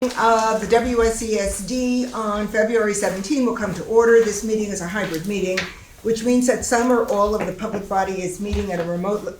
Of the WSESD on February 17 will come to order. This meeting is a hybrid meeting, which means that some or all of the public body is meeting at a remotely,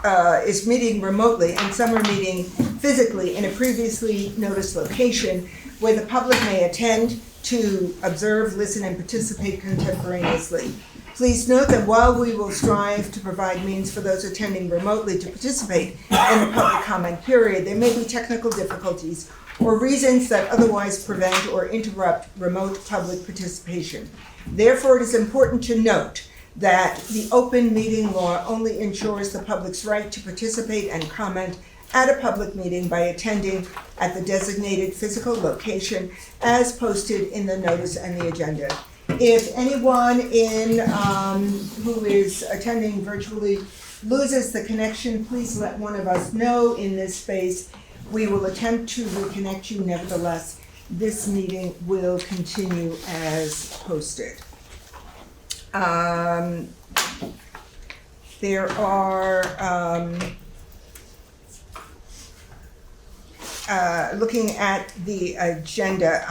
and some are meeting physically in a previously noticed location where the public may attend to observe, listen, and participate contemporaneously. Please note that while we will strive to provide means for those attending remotely to participate in the public comment period, there may be technical difficulties or reasons that otherwise prevent or interrupt remote public participation. Therefore, it is important to note that the open meeting law only ensures the public's right to participate and comment at a public meeting by attending at the designated physical location as posted in the notice and the agenda. If anyone who is attending virtually loses the connection, please let one of us know in this space. We will attempt to reconnect you. Nevertheless, this meeting will continue as posted. There are, looking at the agenda,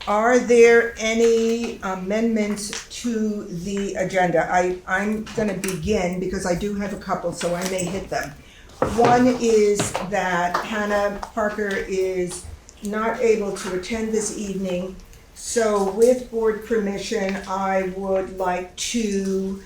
are there any amendments to the agenda? I'm going to begin because I do have a couple, so I may hit them. One is that Hannah Parker is not able to attend this evening, so with board permission, I would like to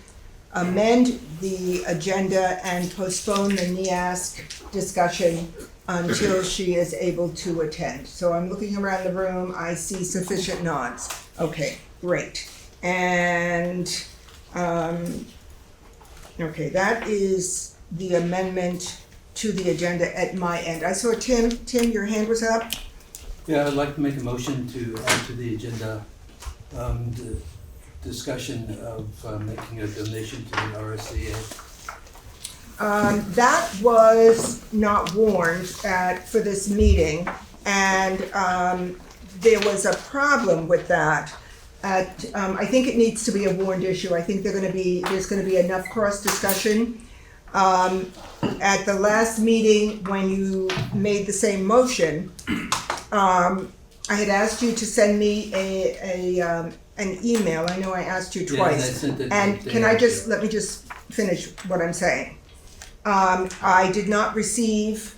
amend the agenda and postpone the NEASC discussion until she is able to attend. So I'm looking around the room, I see sufficient nods. Okay, great. And, okay, that is the amendment to the agenda at my end. I saw Tim, your hand was up? Yeah, I'd like to make a motion to add to the agenda the discussion of making a donation to the RSCA. That was not warned for this meeting, and there was a problem with that. I think it needs to be a warned issue. I think there's going to be enough cross discussion. At the last meeting, when you made the same motion, I had asked you to send me an email. I know I asked you twice. Yeah, and can I just, let me just finish what I'm saying. I did not receive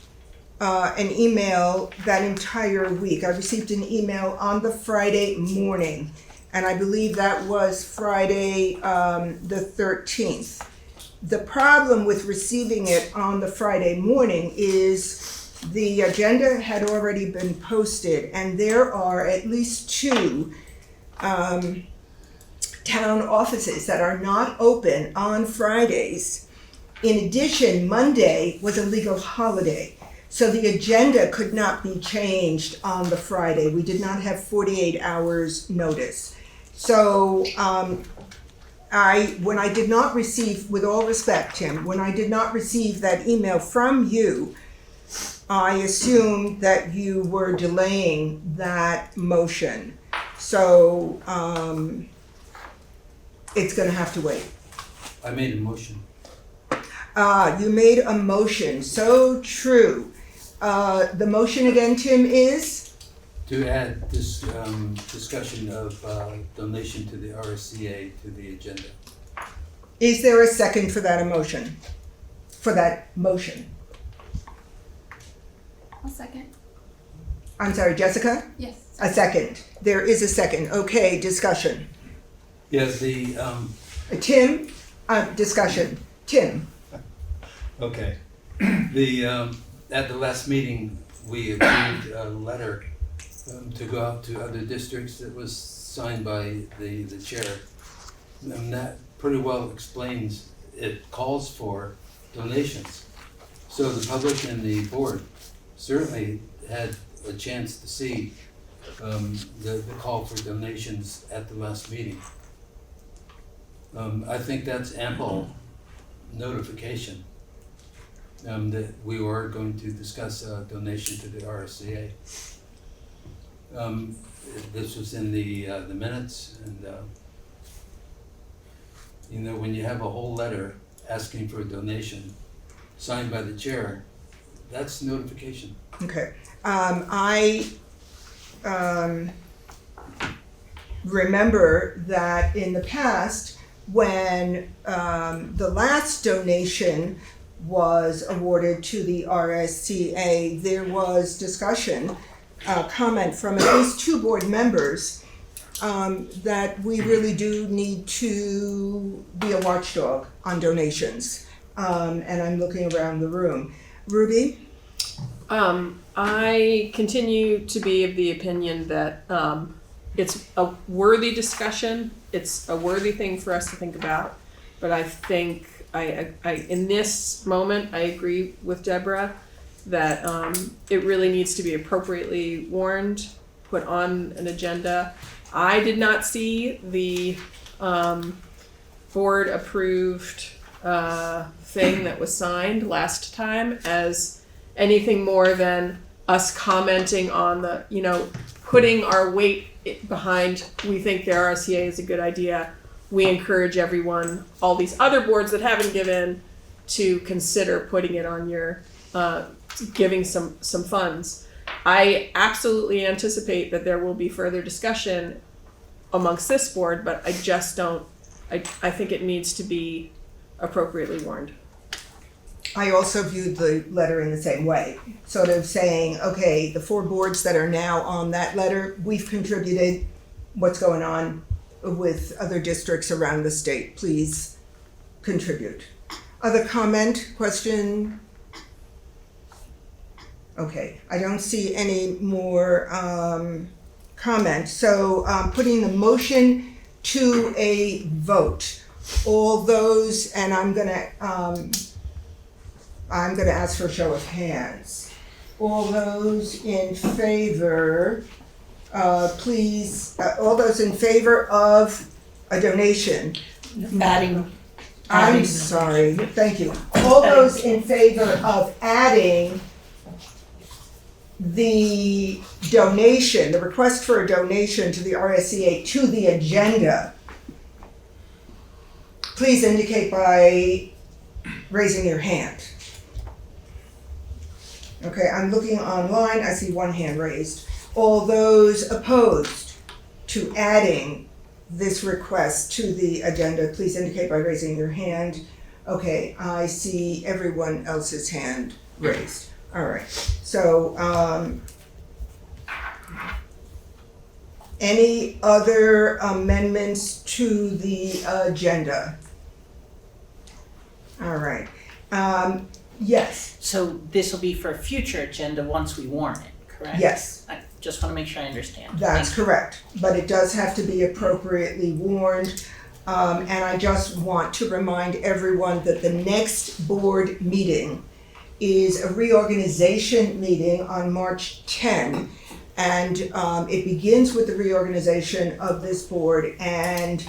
an email that entire week. I received an email on the Friday morning, and I believe that was Friday the 13th. The problem with receiving it on the Friday morning is the agenda had already been posted, and there are at least two town offices that are not open on Fridays. In addition, Monday was a legal holiday, so the agenda could not be changed on the Friday. We did not have 48 hours notice. So when I did not receive, with all respect, Tim, when I did not receive that email from you, I assumed that you were delaying that motion. So it's going to have to wait. I made a motion. You made a motion, so true. The motion again, Tim, is? To add this discussion of donation to the RSCA to the agenda. Is there a second for that motion? For that motion? I'll second. I'm sorry, Jessica? Yes. A second. There is a second. Okay, discussion. Yes, the Tim, discussion. Tim. okay. At the last meeting, we approved a letter to go out to other districts that was signed by the chair. And that pretty well explains, it calls for donations. So the public and the board certainly had a chance to see the call for donations at the last meeting. I think that's ample notification that we were going to discuss a donation to the RSCA. This was in the minutes, and when you have a whole letter asking for a donation signed by the chair, that's notification. Okay. I remember that in the past, when the last donation was awarded to the RSCA, there was discussion, comment from at least 2 board members that we really do need to be a watchdog on donations. And I'm looking around the room. Ruby? I continue to be of the opinion that it's a worthy discussion. It's a worthy thing for us to think about. But I think I in this moment, I agree with Deborah that it really needs to be appropriately warned, put on an agenda. I did not see the board approved thing that was signed last time as anything more than us commenting on the, putting our weight behind, we think the RSCA is a good idea. We encourage everyone, all these other boards that haven't given, to consider putting it on your, giving some funds. I absolutely anticipate that there will be further discussion amongst this board, but I just don't, I think it needs to be appropriately warned. I also viewed the letter in the same way, sort of saying, okay, the 4 boards that are now on that letter, we've contributed. What's going on with other districts around the state? Please contribute. Other comment, question? Okay, I don't see any more comment. So putting the motion to a vote. All those, and I'm gonna ask for a show of hands. All those in favor, please, all those in favor of a donation. I'm sorry, thank you. All those in favor of adding the donation, the request for a donation to the RSCA to the agenda, please indicate by raising your hand. Okay, I'm looking online, I see 1 hand raised. All those opposed to adding this request to the agenda, please indicate by raising your hand. Okay, I see everyone else's hand raised. All right, so any other amendments to the agenda? All right, yes. So this will be for a future agenda once we warn it, correct? Yes. I just want to make sure I understand. That's correct, but it does have to be appropriately warned. And I just want to remind everyone that the next board meeting is a reorganization meeting on March 10. And it begins with the reorganization of this board, and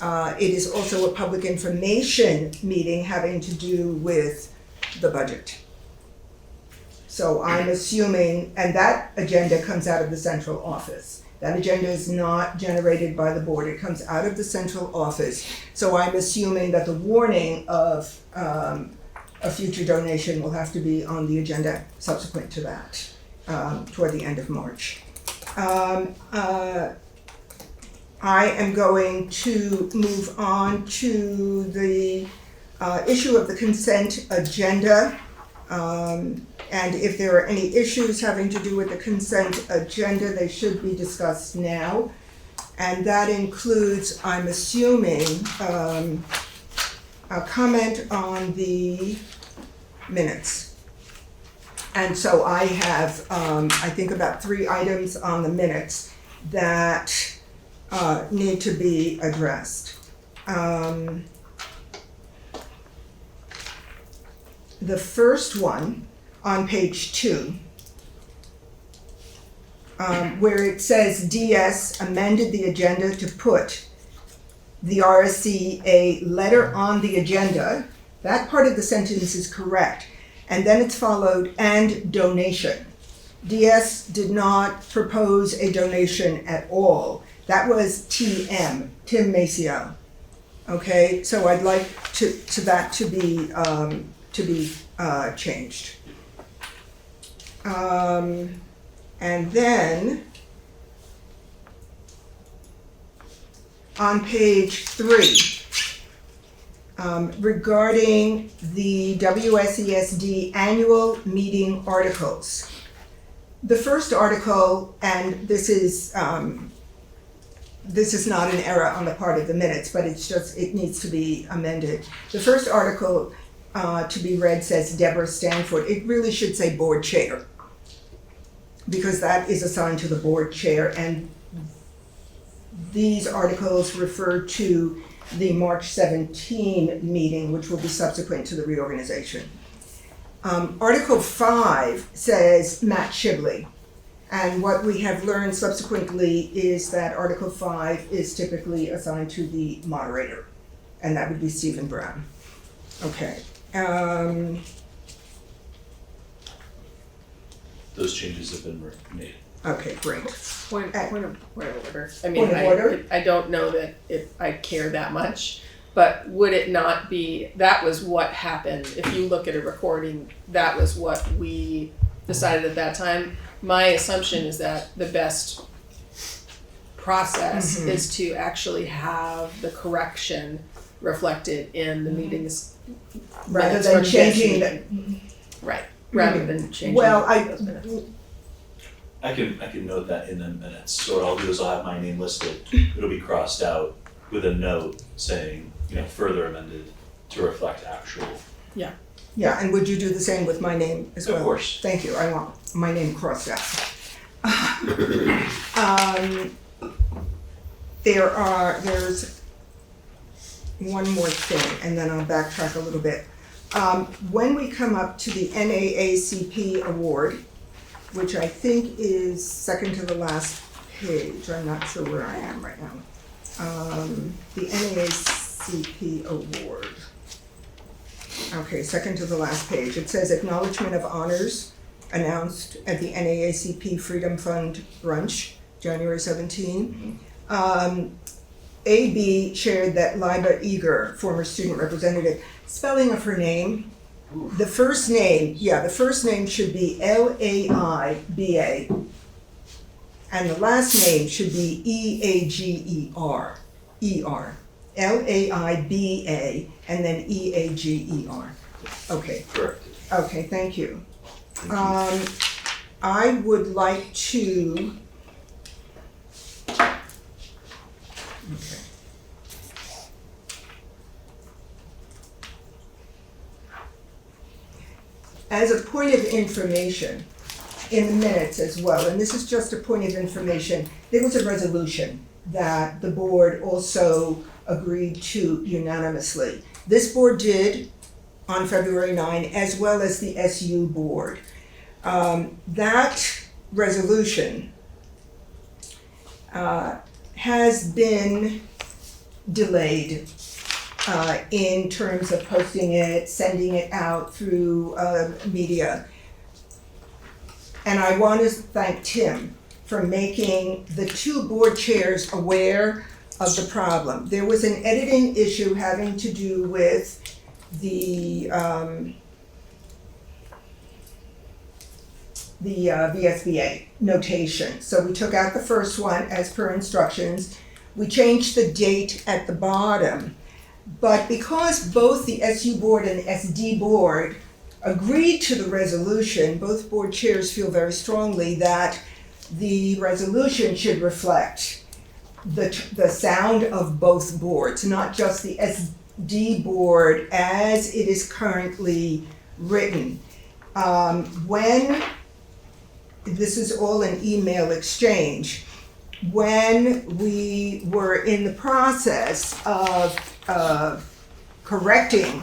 it is also a public information meeting having to do with the budget. So I'm assuming, and that agenda comes out of the central office. That agenda is not generated by the board, it comes out of the central office. So I'm assuming that the warning of a future donation will have to be on the agenda subsequent to that, toward the end of March. I am going to move on to the issue of the consent agenda. And if there are any issues having to do with the consent agenda, they should be discussed now. And that includes, I'm assuming, a comment on the minutes. And so I have, I think about 3 items on the minutes that need to be addressed. The first one on page 2, where it says DS amended the agenda to put the RSCA letter on the agenda. That part of the sentence is correct. And then it's followed, and donation. DS did not propose a donation at all. That was TM, Tim Maceo. Okay, so I'd like that to be changed. And then on page 3, regarding the WSESD annual meeting articles. The first article, and this is not an error on the part of the minutes, but it needs to be amended. The first article to be read says Deborah Stanford. It really should say board chair, because that is assigned to the board chair, and these articles refer to the March 17 meeting, which will be subsequent to the reorganization. Article 5 says Matt Shibley, and what we have learned subsequently is that Article 5 is typically assigned to the moderator, and that would be Stephen Brown. Okay. Those changes have been made. Okay, great. Point of order. I mean, Point of order? I don't know that I care that much, but would it not be, that was what happened. If you look at a recording, that was what we decided at that time. My assumption is that the best process is to actually have the correction reflected in the meetings. Rather minutes than from this changing meeting. Right, rather than changing Well, those minutes. I can note that in the minutes. So what I'll do is I'll have my name listed. It'll be crossed out with a note saying, further amended to reflect actual. Yeah, and would you do the same with my name as well? Of course. Thank you, I want my name crossed out. There's one more thing, and then I'll backtrack a little bit. When we come up to the NAACP award, which I think is second to the last page, I'm not sure where I am right now. The NAACP award. Okay, second to the last page. It says acknowledgement of honors announced at the NAACP Freedom Fund brunch, January 17. AB shared that Liba Eager, former student representative, spelling of her name, the first name should be Laiba, and the last name should be Eager, Laiba, and then Eager. Okay. Correct. Okay, thank you. I would like to. Okay. As a point of information, in the minutes as well, and this is just a point of information, there was a resolution that the board also agreed to unanimously. This board did on February 9, as well as the SU board. That resolution has been delayed in terms of posting it, sending it out through media. And I want to thank Tim for making the two board chairs aware of the problem. There was an editing issue having to do with the VSBA notation. So we took out the first one as per instructions. We changed the date at the bottom. But because both the SU board and SD board agreed to the resolution, both board chairs feel very strongly that the resolution should reflect the sound of both boards, not just the SD board as it is currently written. When this is all an email exchange, when we were in the process of correcting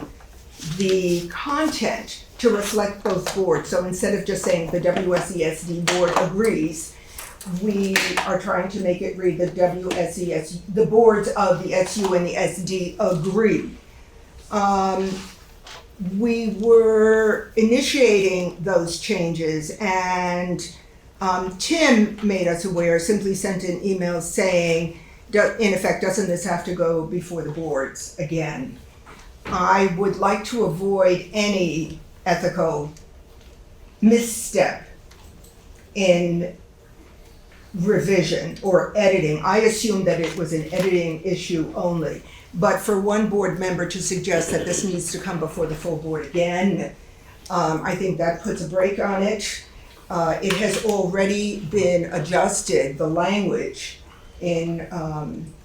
the content to reflect both boards, so instead of just saying the WSESD board agrees, we are trying to make it read the boards of the SU and the SD agree. We were initiating those changes, and Tim made us aware, simply sent an email saying, in effect, doesn't this have to go before the boards again? I would like to avoid any ethical misstep in revision or editing. I assumed that it was an editing issue only. But for one board member to suggest that this needs to come before the full board again, I think that puts a brake on it. It has already been adjusted, the language in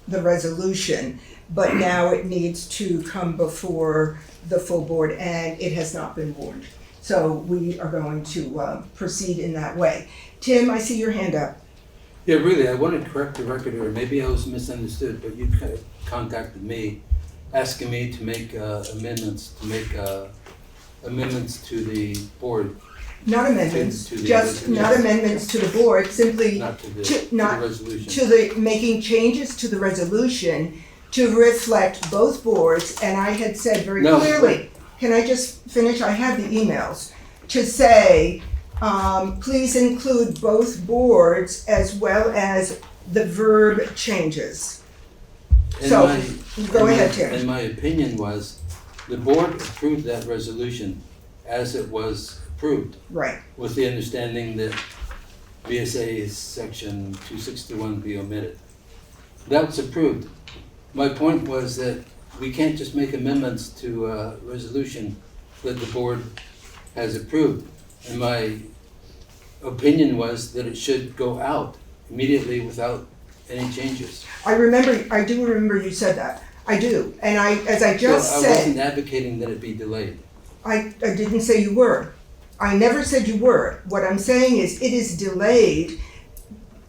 the resolution, but now it needs to come before the full board, and it has not been warned. So we are going to proceed in that way. Tim, I see your hand up. Yeah, really, I want to correct the record here. Maybe I was misunderstood, but you contacted me, asking me to make amendments to the board, Not amendments, To the just not yes. amendments to the board, simply not to the, To- to not the resolution. to the, making changes to the resolution to reflect both boards, and I had said very No. clearly, can I just finish? I have the emails, to say, please include both boards as well as the verb changes. And So, my- go and ahead, my- Tim. And my opinion was, the board approved that resolution as it was approved, Right, with the understanding that VSA's section 261 be omitted. That was approved. My point was that we can't just make amendments to a resolution that the board has approved. And my opinion was that it should go out immediately without any changes. I do remember you said that, I do, and as I So just I said, wasn't advocating that it be delayed. I didn't say you were. I never said you were. What I'm saying is it is delayed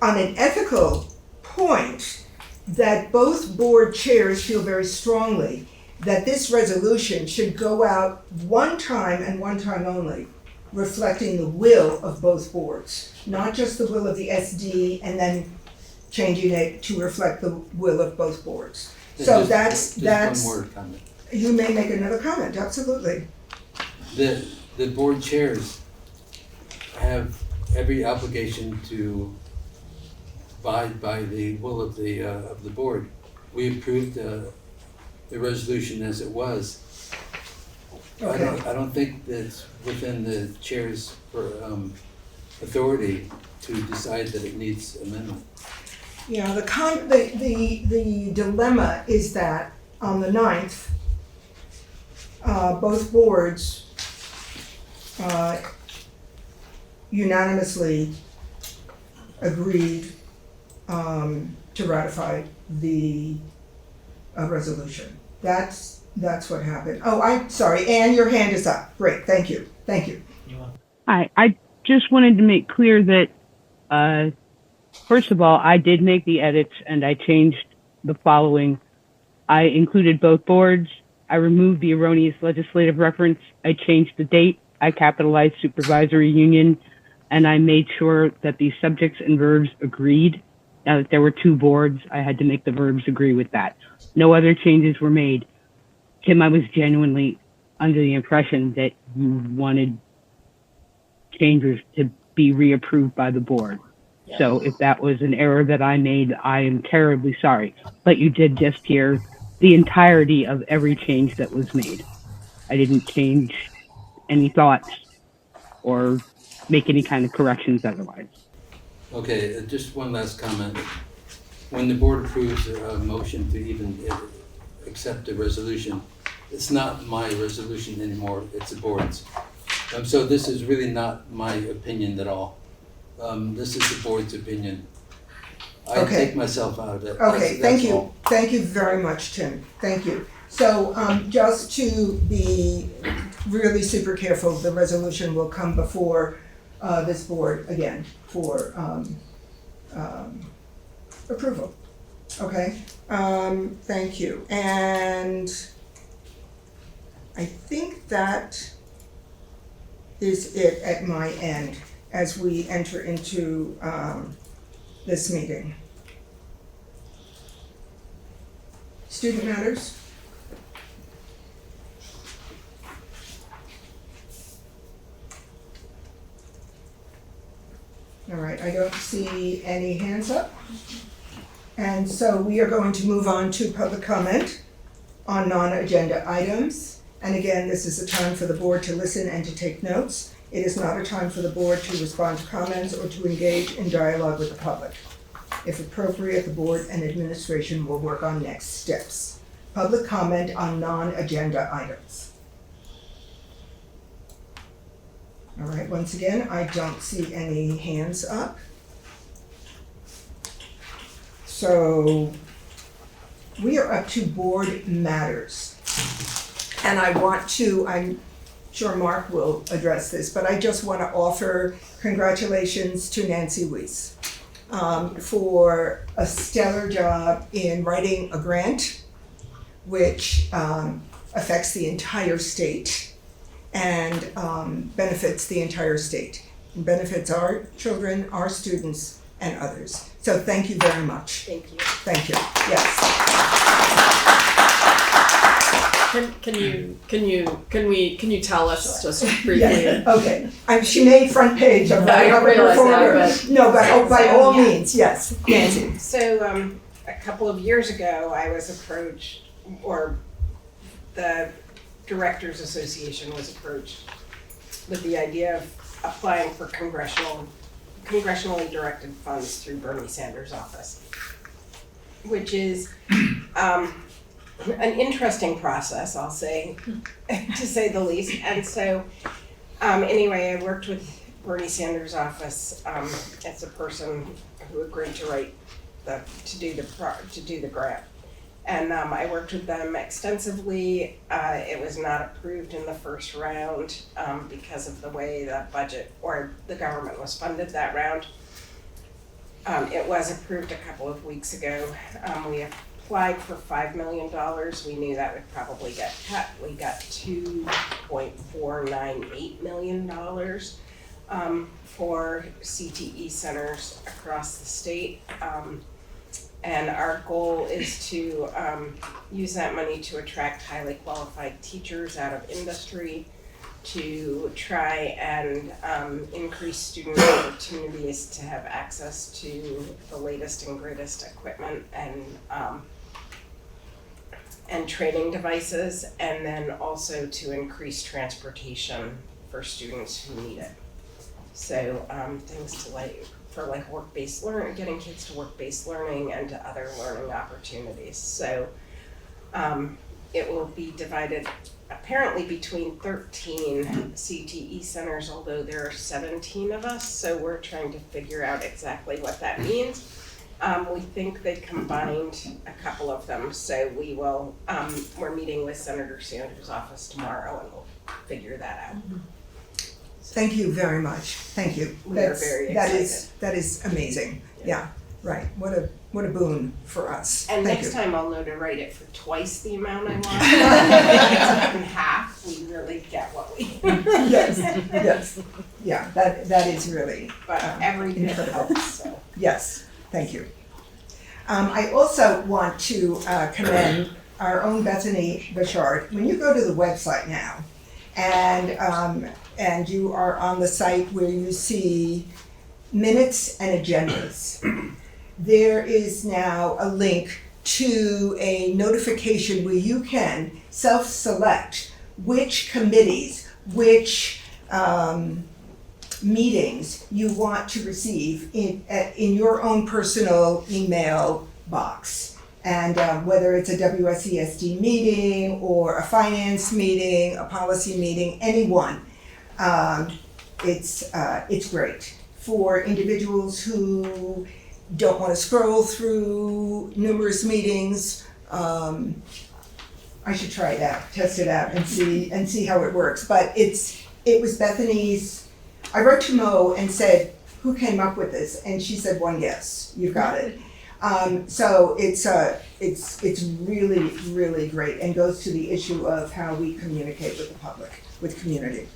on an ethical point that both board chairs feel very strongly that this resolution should go out one time and one time only, reflecting the will of both boards, not just the will of the SD and then changing it to reflect the will of both boards. So Just that's, one more comment. you may make another comment, absolutely. The board chairs have every obligation to abide by the will of the board. We approved the resolution as it was. Okay. I don't think that's within the chair's authority to decide that it needs amendment. Yeah, the dilemma is that on the 9th, both boards unanimously agreed to ratify the resolution. That's what happened. Oh, I'm sorry, Anne, your hand is up. Great, thank you. Hi, I just wanted to make clear that, first of all, I did make the edits and I changed the following. I included both boards. I removed the erroneous legislative reference. I changed the date. I capitalized supervisory union, and I made sure that the subjects and verbs agreed. Now that there were two boards, I had to make the verbs agree with that. No other changes were made. Tim, I was genuinely under the impression that you wanted changes to be reapproved by the board. So if that was an error that I made, I am terribly sorry. But you did just hear the entirety of every change that was made. I didn't change any thoughts or make any kind of corrections otherwise. Okay, just one last comment. When the board approves a motion to even accept a resolution, it's not my resolution anymore, it's the board's. So this is really not my opinion at all. This is the board's opinion. I Okay. take myself out of it. Okay, That's thank you. all. Thank you very much, Tim. Thank you. So just to be really super careful, the resolution will come before this board again for approval. Okay, thank you. And I think that is it at my end as we enter into this meeting. Student matters? All right, I don't see any hands up. And so we are going to move on to public comment on non-agenda items. And again, this is a time for the board to listen and to take notes. It is not a time for the board to respond to comments or to engage in dialogue with the public. If appropriate, the board and administration will work on next steps. Public comment on non-agenda items. All right, once again, I don't see any hands up. So we are up to board matters. And I'm sure Mark will address this, but I just want to offer congratulations to Nancy Weiss for a stellar job in writing a grant which affects the entire state and benefits the entire state. It benefits our children, our students, and others. So thank you very much. Thank you. Thank you. Yes. Can you tell us just briefly? Yes. Okay. She made front page of I the realize reporter. that, but- No, but by all Yeah. means, yes. Nancy. So, a couple of years ago, I was approached, or the Directors Association was approached with the idea of applying for congressionally directed funds through Bernie Sanders' office, which is an interesting process, I'll say, to say the least. And so, anyway, I worked with Bernie Sanders' office as a person who agreed to to do the grant. And I worked with them extensively. It was not approved in the first round because of the way the budget or the government was funded that round. It was approved a couple of weeks ago. We applied for $5 million. We knew that would probably get cut. We got $2.498 million for CTE centers across the state. And our goal is to use that money to attract highly qualified teachers out of industry, to try and increase student opportunities to have access to the latest and greatest equipment and training devices, and then also to increase transportation for students who need it. So things for work-based learning, getting kids to work-based learning and to other learning opportunities. So it will be divided apparently between 13 CTE centers, although there are 17 of us, so we're trying to figure out exactly what that means. We think they combined a couple of them, so we will, we're meeting with Senator Sanders' office tomorrow and we'll figure that out. Thank you very much. Thank you. We are very excited. That is amazing. Yeah, right. What a boon for us. And Thank next you. time I'll know to write it for twice the amount I want. It's in half, we really get what we. Yes, yes. Yeah, that is really, But every bit incredible. helps, so. Yes, thank you. I also want to commend our own Bethany Bouchard. When you go to the website now, and you are on the site where you see minutes and agendas, there is now a link to a notification where you can self-select which committees, which meetings you want to receive in your own personal email box. And whether it's a WSESD meeting or a finance meeting, a policy meeting, any one, it's great for individuals who don't want to scroll through numerous meetings. I should try it out, test it out, and see how it works. But it was Bethany's. I wrote to Mo and said, "Who came up with this?" And she said, "One guess. You've got it." So it's really, really great and goes to the issue of how we communicate with the public, with community.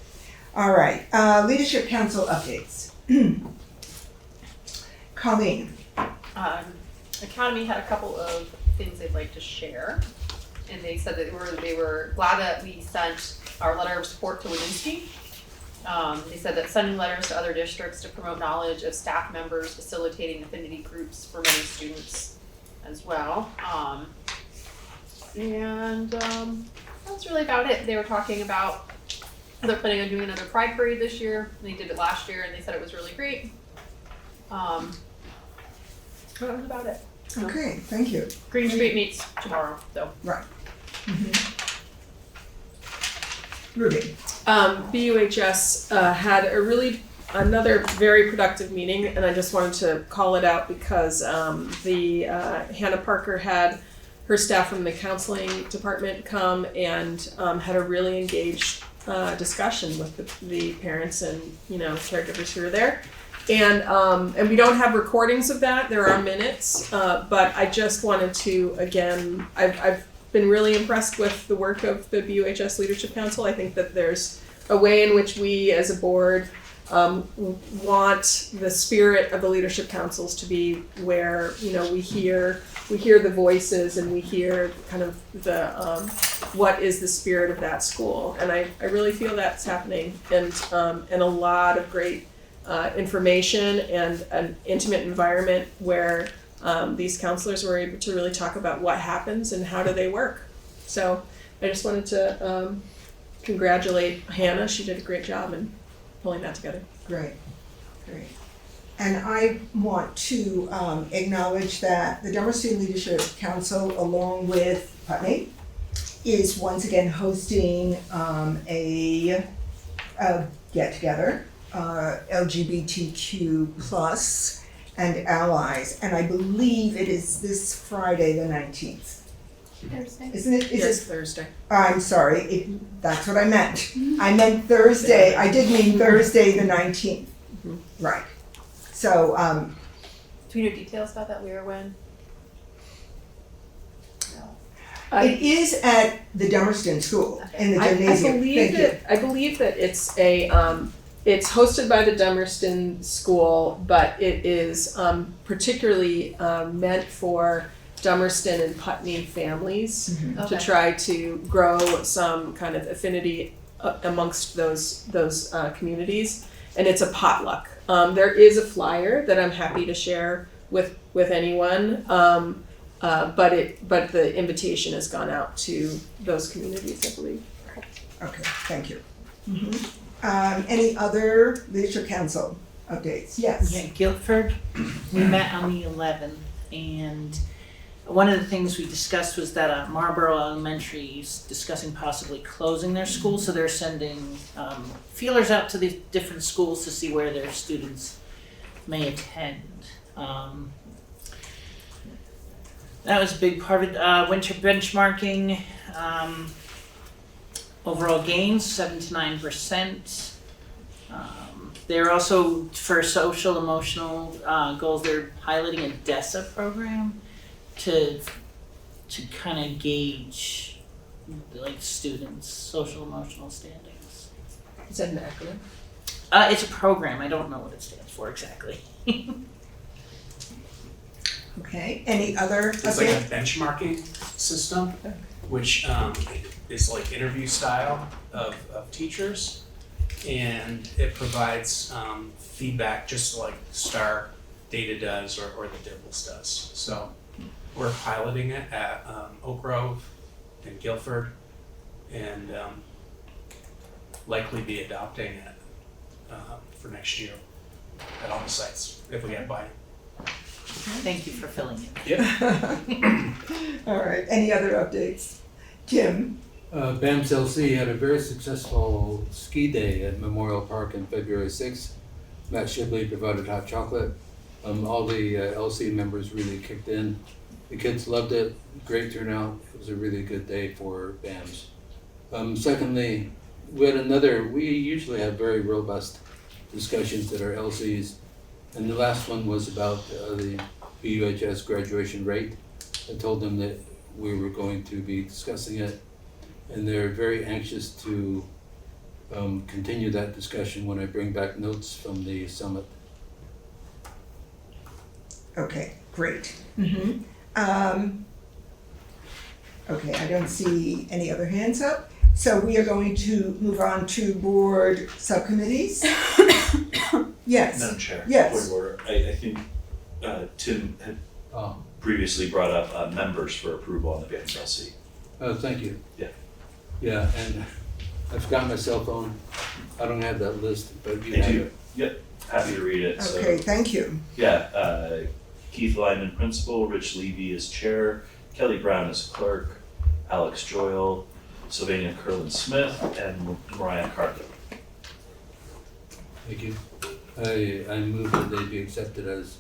All right, Leadership Council updates. Colleen. Academy had a couple of things they'd like to share, and they said that they were glad that we sent our letter of support to Winsky. They said that sending letters to other districts to promote knowledge of staff members facilitating affinity groups for many students as well. And that's really about it. They were talking about They're planning on doing another Pride Parade this year. They did it last year and they said it was really great. That was about it. Okay, thank you. Green Street meets tomorrow, though. Right. Ruby. BUHS had another very productive meeting, and I just wanted to call it out because Hannah Parker had her staff from the counseling department come and had a really engaged discussion with the parents and caregivers who were there. And we don't have recordings of that. There are minutes, but I just wanted to again. I've been really impressed with the work of the BUHS Leadership Council. I think that there's a way in which we, as a board, want the spirit of the leadership councils to be where we hear the voices and we hear kind of the what is the spirit of that school. And I really feel that's happening, and a lot of great information and an intimate environment where these counselors were able to really talk about what happens and how do they work. So I just wanted to congratulate Hannah. She did a great job in pulling that together. Great. And I want to acknowledge that the Dummerston Leadership Council, along with Putney, is once again hosting a get-together, LGBTQ plus and allies, and I believe it is this Friday the 19th. Thursday. Isn't it? Yes, Thursday. I'm sorry, that's what I meant. I meant Thursday, I did mean Thursday the 19th. Right. So, Do we know details about that? Where, when? it is at the Dummerston School in the I gymnasium. believe that it's it's hosted by the Dummerston School, but it is particularly meant for Dummerston and Putney families to try to grow some kind of affinity amongst those communities, and it's a potluck. There is a flyer that I'm happy to share with anyone, but the invitation has gone out to those communities, I believe. Okay, thank you. Any other leadership council updates? Yes. Yeah, Guilford, we met on the 11th, and one of the things we discussed was that Marlboro Elementary is discussing possibly closing their school, so they're sending feelers out to the different schools to see where their students may attend. That was a big part of it. Winter benchmarking, overall gains 7 to 9%. They're also, for social emotional goals, they're piloting a DESA program to kind of gauge like students' social emotional standings. Is that an acronym? It's a program. I don't know what it stands for exactly. Okay, any other It's like a updates? benchmarking system, which is like interview style of teachers, and it provides feedback just like STAR data does or the DIBLS does. So we're piloting it at Oak Grove and Guilford, and likely be adopting it for next year at all the sites if we get buy-in. Thank you for filling in. Yep. All right, any other updates? Tim? BAMS LC had a very successful ski day at Memorial Park on February 6th. Matt Shibley provided hot chocolate. All the LC members really kicked in. The kids loved it, great turnout. It was a really good day for BAMS. Secondly, we usually have very robust discussions at our LCs, and the last one was about the BUHS graduation rate. I told them that we were going to be discussing it, and they're very anxious to continue that discussion when I bring back notes from the summit. Okay, great. Okay, I don't see any other hands up. So we are going to move on to board subcommittees. Yes. Madam Chair, Yes. point of order. I think Tim had previously brought up members for approval on the BAMS LC. Oh, thank you. Yeah. Yeah, and I forgot my cell phone. I don't have that list, but you I have do. it. Yep, happy to read it. Okay, So, thank you. yeah, Keith Lyman, principal, Rich Levy is chair, Kelly Brown is clerk, Alex Joyle, Sylvania Curlin-Smith, and Mariah Carter. Thank you. I move that they be accepted as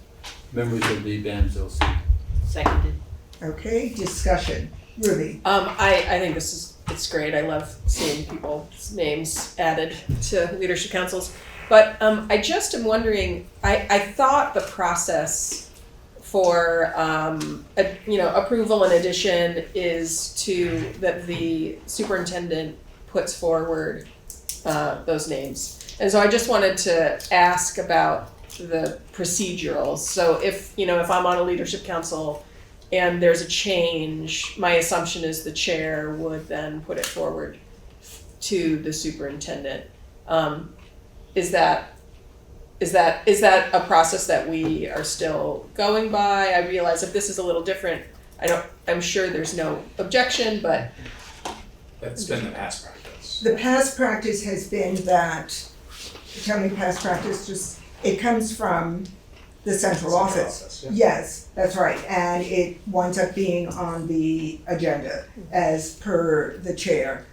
members of the BAMS LC. Seconded. Okay, discussion. Ruby? I think it's great. I love seeing people's names added to leadership councils. But I just am wondering, I thought the process for approval and addition is that the superintendent puts forward those names. And so I just wanted to ask about the procedurals. So if I'm on a leadership council and there's a change, my assumption is the chair would then put it forward to the superintendent. Is that a process that we are still going by? I realize if this is a little different, I'm sure there's no objection, but That's been the past practice. The past practice has been that, tell me past practice, just, it comes from the central office. Yeah. Yes, that's right, and it winds up being on the agenda as per the chair.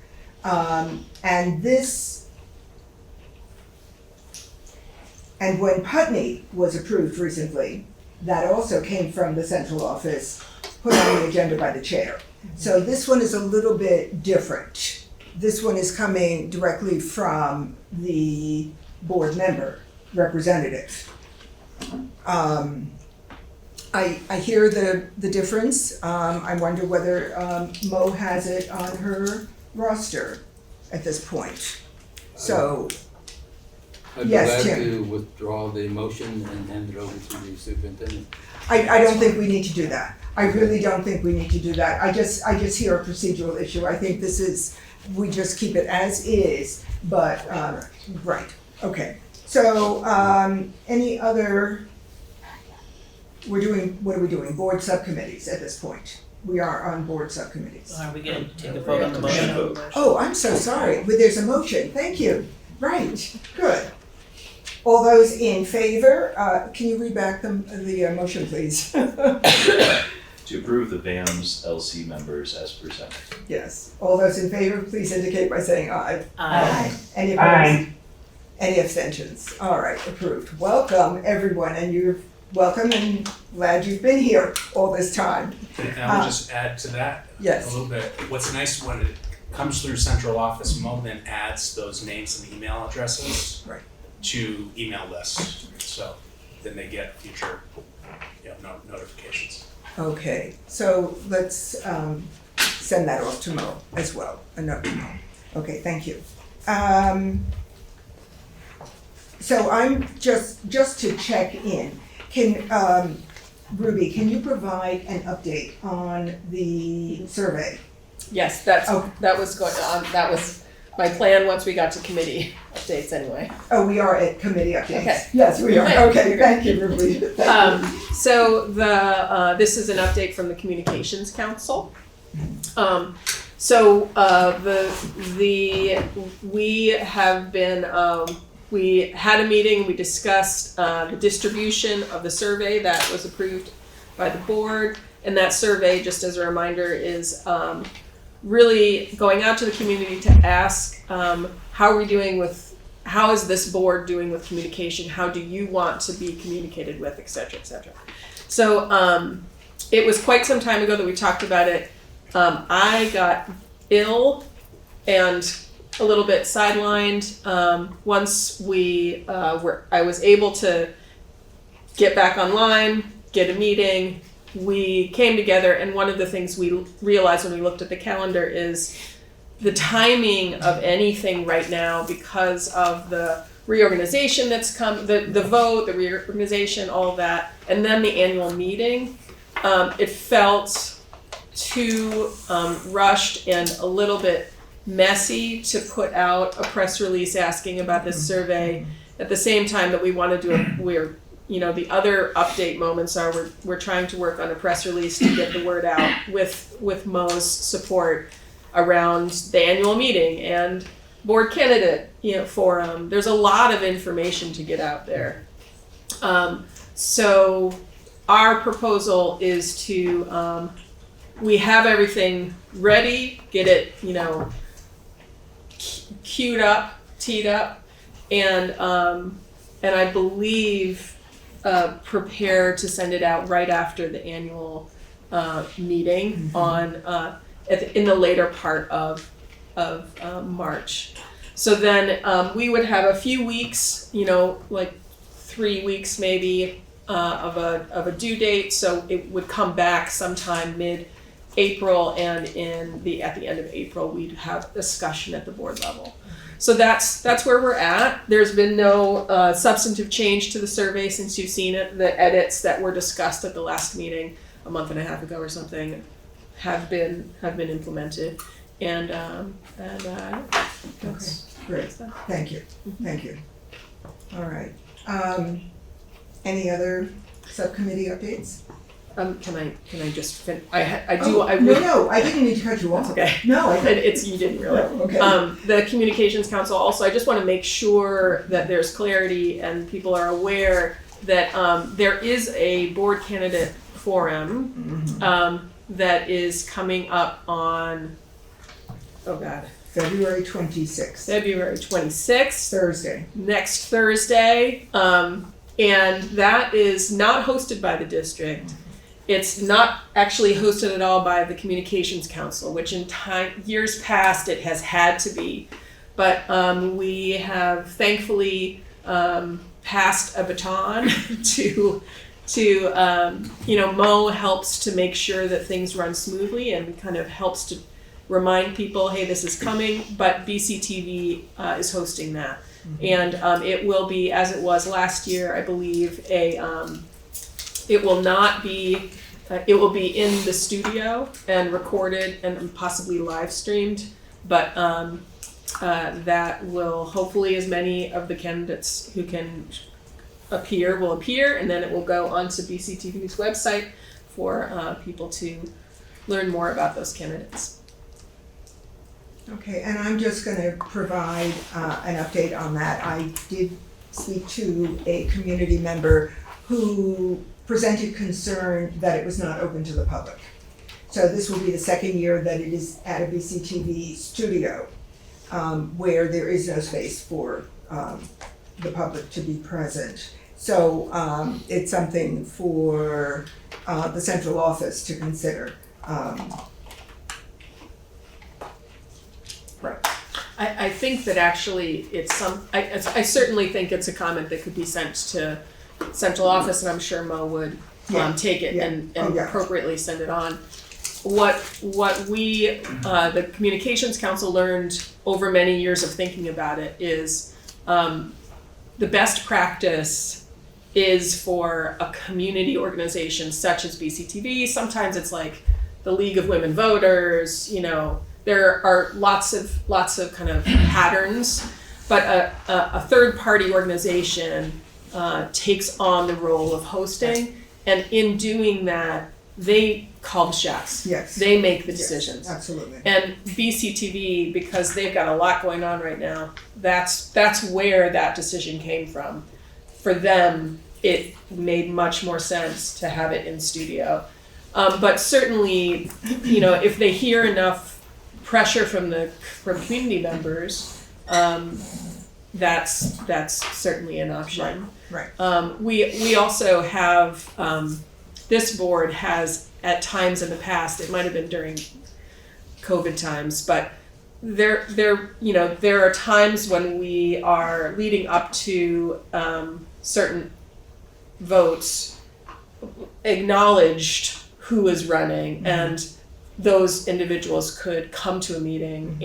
And when Putney was approved recently, that also came from the central office, put on the agenda by the chair. So this one is a little bit different. This one is coming directly from the board member representative. I hear the difference. I wonder whether Mo has it on her roster at this point. So, I'd be Yes, glad Tim. to withdraw the motion and hand it over to the superintendent. I don't think we need to do that. I really don't think we need to do that. I just hear a procedural issue. I think we just keep it as is, but, right, okay. So, any other, what are we doing? Board subcommittees at this point. We are on board subcommittees. Are we gonna take a vote on the motion? Vote. Oh, I'm so sorry. Well, there's a motion. Thank you. Right, good. All those in favor, can you read back the motion, please? To approve the BAMS LC members as presented. Yes. All those in favor, please indicate by saying aye. Aye. Any opposed? Any abstentions? All right, approved. Welcome, everyone, and you're welcome and glad you've been here all this time. And I would just add to that Yes. a little bit. What's nice when it comes through central office, Mo then adds those names and email addresses Right. to email lists. So then they get future notifications. Okay, so let's send that off to Mo as well, a note to Mo. Okay, thank you. So I'm just to check in, Ruby, can you provide an update on the survey? yes, Oh. that was going on. That was my plan once we got to committee updates anyway. Oh, we are at committee updates. Okay. Yes, we are. Right. Okay, thank you, Ruby. Thank you. So this is an update from the Communications Council. We had a meeting, we discussed the distribution of the survey that was approved by the board. And that survey, just as a reminder, is really going out to the community to ask how is this board doing with communication? How do you want to be communicated with, et cetera, et cetera. So it was quite some time ago that we talked about it. I got ill and a little bit sidelined. Once I was able to get back online, get a meeting, we came together, and one of the things we realized when we looked at the calendar is the timing of anything right now, because of the reorganization that's come, the vote, the reorganization, all of that, and then the annual meeting, it felt too rushed and a little bit messy to put out a press release asking about this survey at the same time that we want to do the other update moments are we're trying to work on a press release to get the word out with Mo's support around the annual meeting and board candidate, forum. There's a lot of information to get out there. So our proposal is to, we have everything ready, get it, queued up, teed up, and I believe prepare to send it out right after the annual meeting on in the later part of March. So then we would have a few weeks, like 3 weeks maybe of a due date. So it would come back sometime mid-April, and at the end of April we'd have discussion at the board level. So that's where we're at. There's been no substantive change to the survey since you've seen it. The edits that were discussed at the last meeting a month and a half ago or something have been implemented, and that's Great. Thank you. All right. Any other subcommittee updates? Can I just finish? I No, I didn't mean to cut you off. Okay. No, I didn't. It's you didn't really. No, okay. The Communications Council also, I just want to make sure that there's clarity and people are aware that there is a board candidate forum that is coming up on, February 26th. February 26th. Thursday. Next Thursday. And that is not hosted by the district. It's not actually hosted at all by the Communications Council, which in years past it has had to be. But we have thankfully passed a baton to Mo helps to make sure that things run smoothly and kind of helps to remind people, hey, this is coming, but BCTV is hosting that. And it will be, as it was last year, I believe, it will not be, it will be in the studio and recorded and possibly live streamed, but that will hopefully as many of the candidates who can appear will appear, and then it will go onto BCTV's website for people to learn more about those candidates. Okay, and I'm just going to provide an update on that. I did speak to a community member who presented concern that it was not open to the public. So this will be the second year that it is at a BCTV studio where there is no space for the public to be present. So it's something for the central office to consider. Right. I think that actually it's I certainly think it's a comment that could be sent to central office, and I'm sure Mo would take it and appropriately send it on. What we, the Communications Council, learned over many years of thinking about it is the best practice is for a community organization such as BCTV. Sometimes it's like the League of Women Voters, there are lots of kind of patterns, but a third party organization takes on the role of hosting, and in doing that, they call the shots. Yes. They make the decisions. Yes, absolutely. And BCTV, because they've got a lot going on right now, that's where that decision came from. For them, it made much more sense to have it in studio. But certainly, if they hear enough pressure from community members, that's certainly an option. Right. We also have this board has at times in the past, it might have been during COVID times, but there are times when we are leading up to certain votes, acknowledged who is running, and those individuals could come to a meeting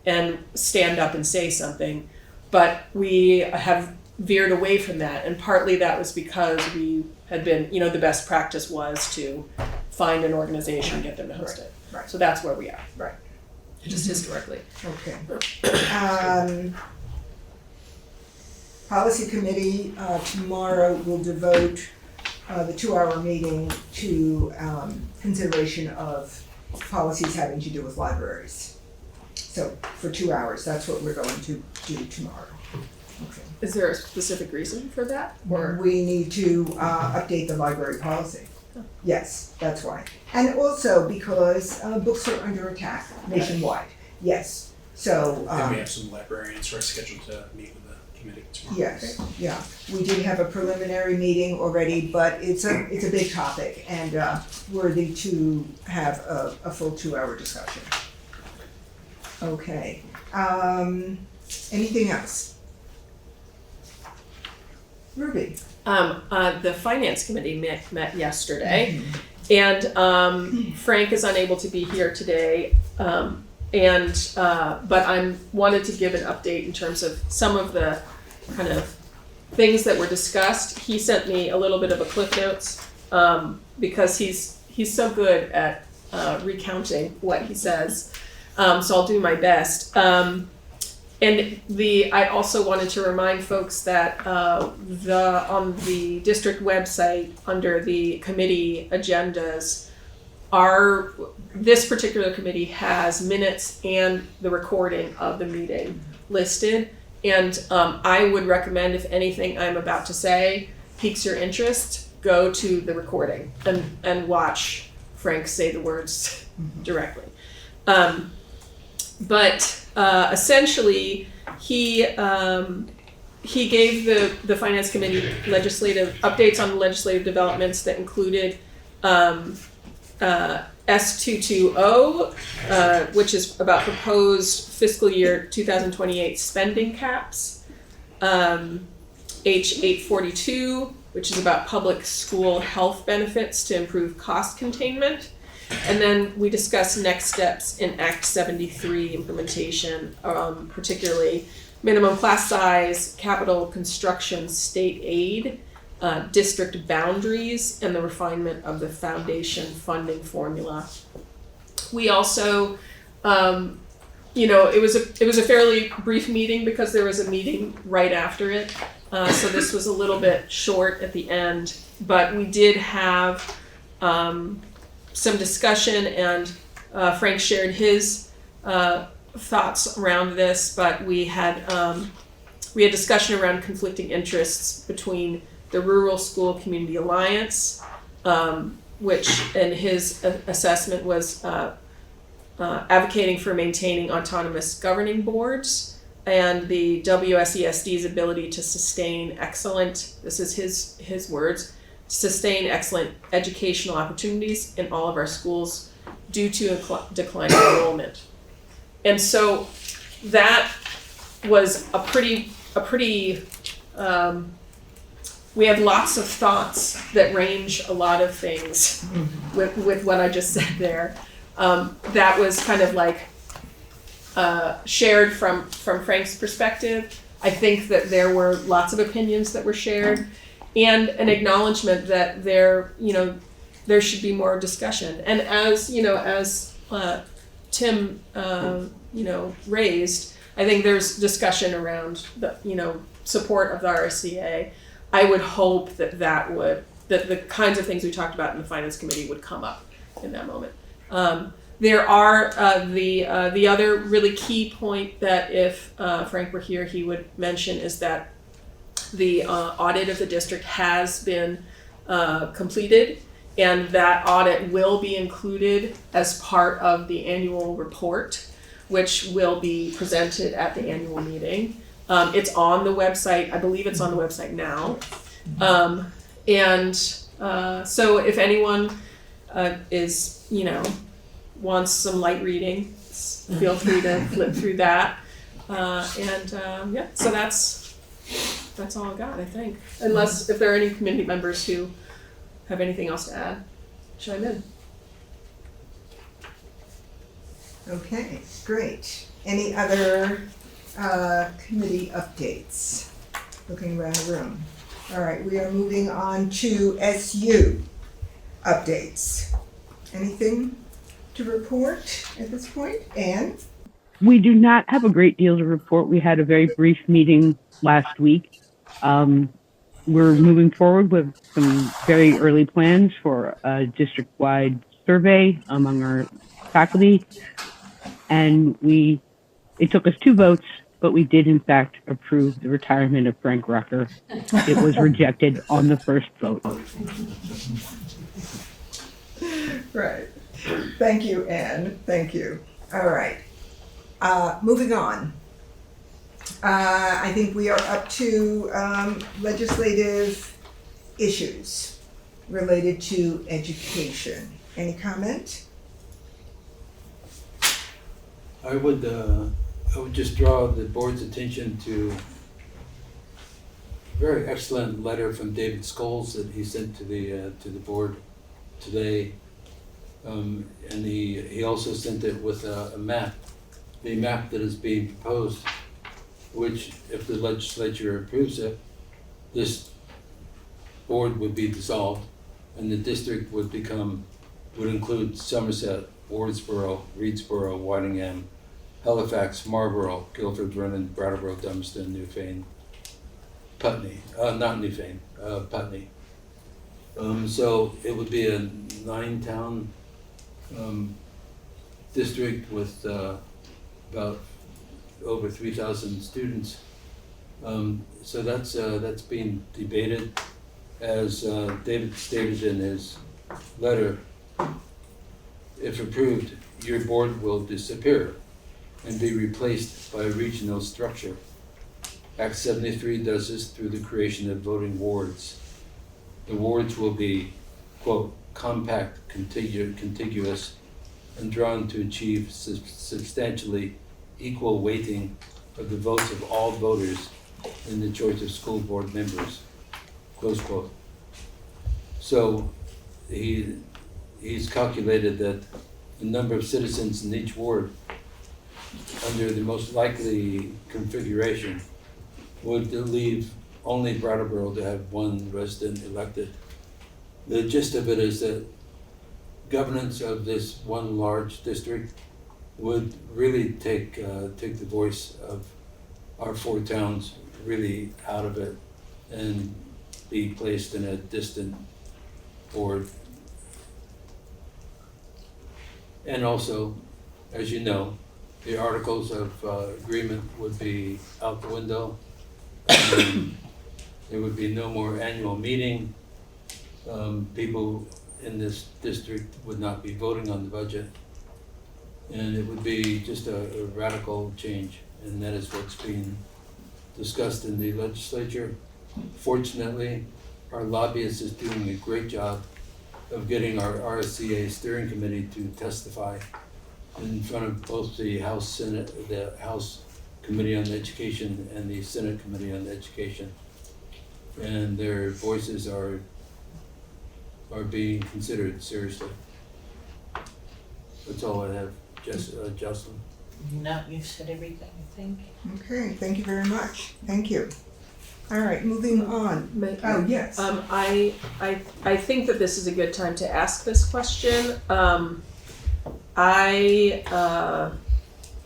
and stand up and say something, but we have veered away from that, and partly that was because we had been, the best practice was to find an organization and get them to host it. Right. So that's where we are. Right. Just historically. Okay. Policy Committee tomorrow will devote the 2-hour meeting to consideration of policies having to do with libraries. So for 2 hours, that's what we're going to do tomorrow. Okay. Is there a specific reason for that? Or We need to update the library policy. Yes, that's why. And also because books are under attack nationwide. Yes. So. And we have some librarians who are scheduled to meet with the committee tomorrow. Yes, yeah. We did have a preliminary meeting already, but it's a big topic and worthy to have a full 2-hour discussion. Okay. Anything else? Ruby? The finance committee met yesterday, and Frank is unable to be here today. But I wanted to give an update in terms of some of the kind of things that were discussed. He sent me a little bit of a cliff notes because he's so good at recounting what he says. So I'll do my best. I also wanted to remind folks that on the district website under the committee agendas, this particular committee has minutes and the recording of the meeting listed. And I would recommend, if anything I'm about to say piques your interest, go to the recording and watch Frank say the words directly. Essentially, he gave the finance committee legislative updates on the legislative developments that included S220, which is about proposed fiscal year 2028 spending caps, H842, which is about public school health benefits to improve cost containment. And then we discussed next steps in Act 73 implementation, particularly minimum class size, capital construction, state aid, district boundaries, and the refinement of the foundation funding formula. We also, it was a fairly brief meeting because there was a meeting right after it. So this was a little bit short at the end, but we did have some discussion, and Frank shared his thoughts around this, but we had discussion around conflicting interests between the Rural School Community Alliance, which in his assessment was advocating for maintaining autonomous governing boards, and the WSESD's ability to sustain excellent, this is his words, sustain excellent educational opportunities in all of our schools due to declining enrollment. And so that was a pretty we had lots of thoughts that range a lot of things with what I just said there. That was kind of like shared from Frank's perspective. I think that there were lots of opinions that were shared, and an acknowledgement that there should be more discussion. And as Tim raised, I think there's discussion around the support of the RSCA. I would hope that the kinds of things we talked about in the finance committee would come up in that moment. There are the other really key point that if Frank were here, he would mention is that the audit of the district has been completed, and that audit will be included as part of the annual report, which will be presented at the annual meeting. It's on the website. I believe it's on the website now. So if anyone wants some light reading, feel free to flip through that. So that's all I got, I think. Unless if there are any committee members who have anything else to add, chime in. Okay, great. Any other committee updates? Looking around the room. All right, we are moving on to SU updates. Anything to report at this point? Anne? We do not have a great deal to report. We had a very brief meeting last week. We're moving forward with some very early plans for a district-wide survey among our faculty. And we It took us 2 votes, but we did in fact approve the retirement of Frank Rucker. It was rejected on the first vote. Right. Thank you, Anne. Thank you. All right. Moving on. I think we are up to legislative issues related to education. Any comment? I would just draw the board's attention to a very excellent letter from David Scholes that he sent to the board today. And he also sent it with a map, the map that is being proposed, which if the legislature approves it, this board would be dissolved and the district would include Somerset, Wardsboro, Reedsboro, Whitingham, Halifax, Marlborough, Guilford, Vernon, Brattleboro, Dummerston, Newfane, Putney, not Newfane, Putney. So it would be a 9-town district with about over 3,000 students. So that's being debated. As David stated in his letter, if approved, your board will disappear and be replaced by a regional structure. Act 73 does this through the creation of voting wards. The wards will be, quote, compact, contiguous, and drawn to achieve substantially equal weighting of the votes of all voters in the choice of school board members, close quote. So he's calculated that the number of citizens in each ward under the most likely configuration would leave only Brattleboro to have 1 resident elected. The gist of it is that governance of this one large district would really take the voice of our 4 towns really out of it and be placed in a distant board. And also, as you know, the articles of agreement would be out the window. There would be no more annual meeting. People in this district would not be voting on the budget. And it would be just a radical change. And that is what's being discussed in the legislature. Fortunately, our lobbyist is doing a great job of getting our RSCA steering committee to testify in front of both the House Committee on Education and the Senate Committee on Education. And their voices are being considered seriously. That's all I have, Jocelyn. No, you've said everything, I think. Okay, thank you very much. Thank you. All right, moving on. Oh, yes. I think that this is a good time to ask this question. I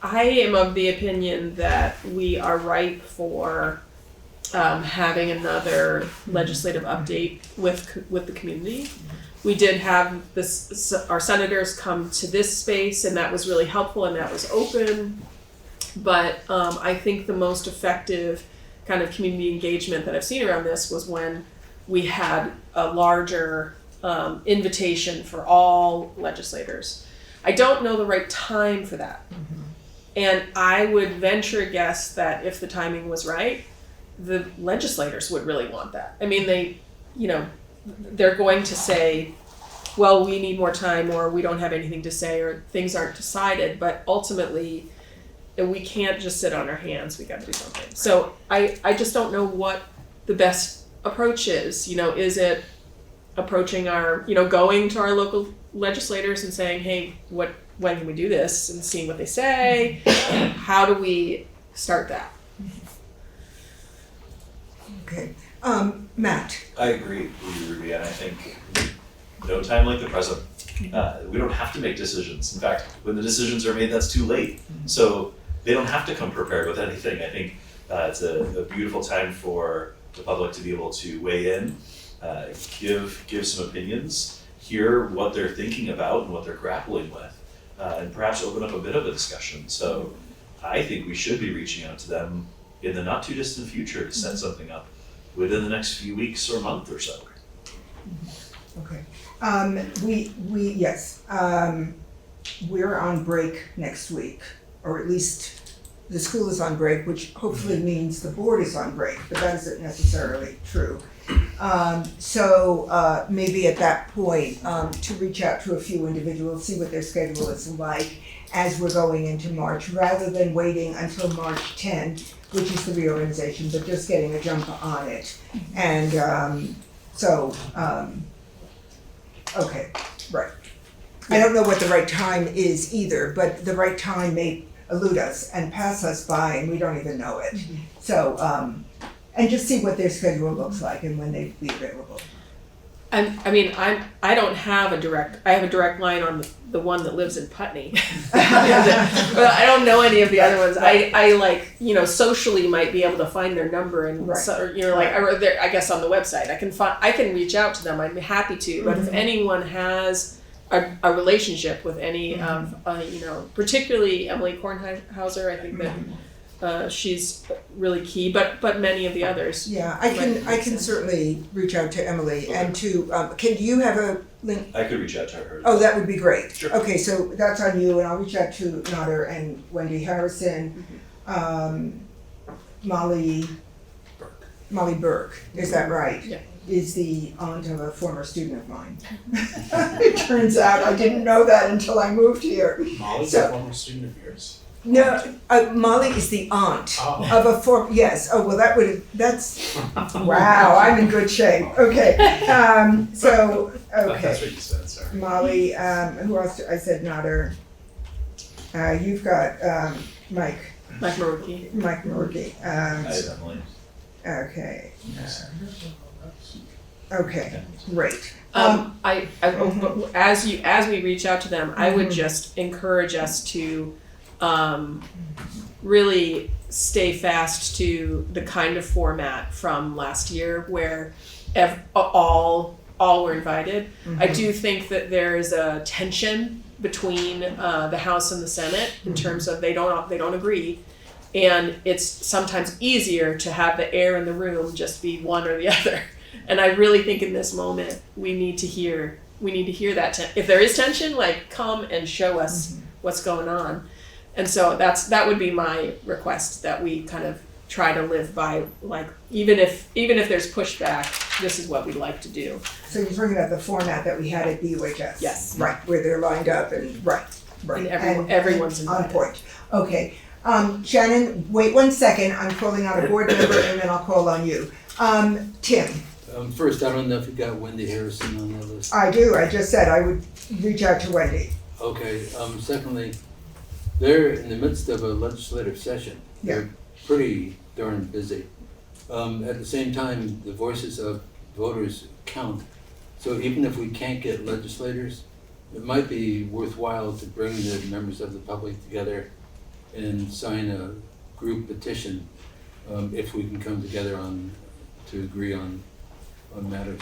am of the opinion that we are ripe for having another legislative update with the community. We did have our senators come to this space, and that was really helpful, and that was open. But I think the most effective kind of community engagement that I've seen around this was when we had a larger invitation for all legislators. I don't know the right time for that. Mm-hmm. And I would venture a guess that if the timing was right, the legislators would really want that. I mean, they're going to say, well, we need more time, or we don't have anything to say, or things aren't decided, but ultimately we can't just sit on our hands, we gotta do something. So I just don't know what the best approach is. Is it approaching going to our local legislators and saying, hey, when can we do this, and seeing what they say? How do we start that? Okay. Matt. I agree with you, Ruby, and I think no time like the present. We don't have to make decisions. In fact, when the decisions are made, that's too late. So they don't have to come prepared with anything. I think it's a beautiful time for the public to be able to weigh in, give some opinions, hear what they're thinking about and what they're grappling with, and perhaps open up a bit of a discussion. So I think we should be reaching out to them in the not too distant future to set something up within the next few weeks or month or so. Okay. Yes, we're on break next week, or at least the school is on break, which hopefully means the board is on break, but that isn't necessarily true. So maybe at that point, to reach out to a few individuals, see what their schedule is like as we're going into March, rather than waiting until March 10, which is the reorganization, but just getting a jump on it. And okay, right. I don't know what the right time is either, but the right time may elude us and pass us by and we don't even know it. So, and just see what their schedule looks like and when they'd be available. I don't have a direct, I have a direct line on the one that lives in Putney. But I don't know any of the other ones. I like, socially might be able to find their number and, Right. I guess on the website, I can reach out to them. I'm happy to, but if anyone has a relationship with any of, particularly Emily Kornhauser, I think that she's really key, but many of the others. Yeah, I can certainly reach out to Emily and to, can you have a link? I could reach out to her. Oh, that would be great. Sure. Okay, so that's on you, and I'll reach out to Nader and Wendy Harrison, Molly Burke, is that right? Yeah. Is the aunt of a former student of mine. It turns out I didn't know that until I moved here. Molly's a former student of yours? No, Molly is the aunt of a former, yes, oh, well, that's, wow, I'm in good shape, okay. So, okay. That's what you said, sorry. Molly, who else, I said Nader. You've got, Mike Maruki. I have Emily. Okay. Okay, great. As we reach out to them, I would just encourage us to really stay fast to the kind of format from last year where all were invited. I do think that there is a tension between the House and the Senate in terms of they don't agree, and it's sometimes easier to have the air in the room just be one or the other. And I really think in this moment we need to hear that if there is tension, like come and show us what's going on. And so that would be my request, that we kind of try to live by, like, even if there's pushback, this is what we'd like to do. So you're talking about the format that we had at BUHS? Yes. Right, where they're lined up and, right. And everyone's invited. On point, okay. Shannon, wait 1 second, I'm calling on a board member and then I'll call on you. Tim. First, I don't know if you got Wendy Harrison on the list. I do, I just said I would reach out to Wendy. Okay, secondly, they're in the midst of a legislative session. Yeah. They're pretty darn busy. At the same time, the voices of voters count. So even if we can't get legislators, it might be worthwhile to bring the members of the public together and sign a group petition, if we can come together to agree on matters.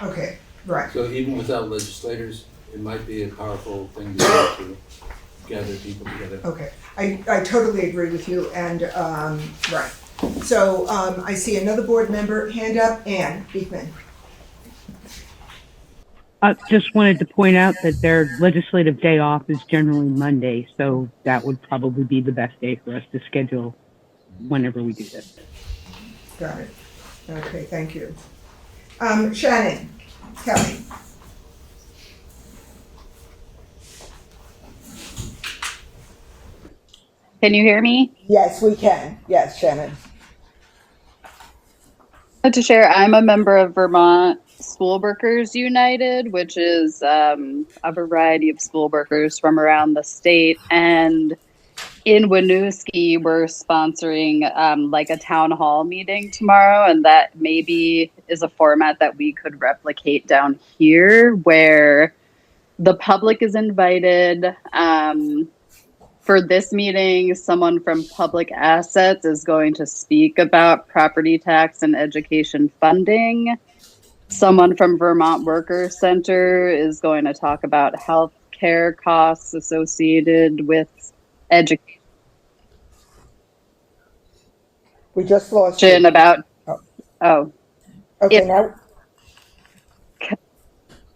Okay, right. So even without legislators, it might be a powerful thing to do to gather people together. Okay, I totally agree with you, and, right. So, I see another board member, hand up, Ann Beekman. I just wanted to point out that their legislative day off is generally Monday, so that would probably be the best day for us to schedule whenever we do this. Got it. Okay, thank you. Shannon, Kelly. Can you hear me? Yes, we can. Yes, Shannon. To share, I'm a member of Vermont School Workers United, which is a variety of school workers from around the state. And in Winooski, we're sponsoring like a town hall meeting tomorrow, and that maybe is a format that we could replicate down here, where the public is invited. For this meeting, someone from Public Assets is going to speak about property tax and education funding. Someone from Vermont Workers Center is going to talk about health care costs associated with education We just lost you. about, Okay, if now,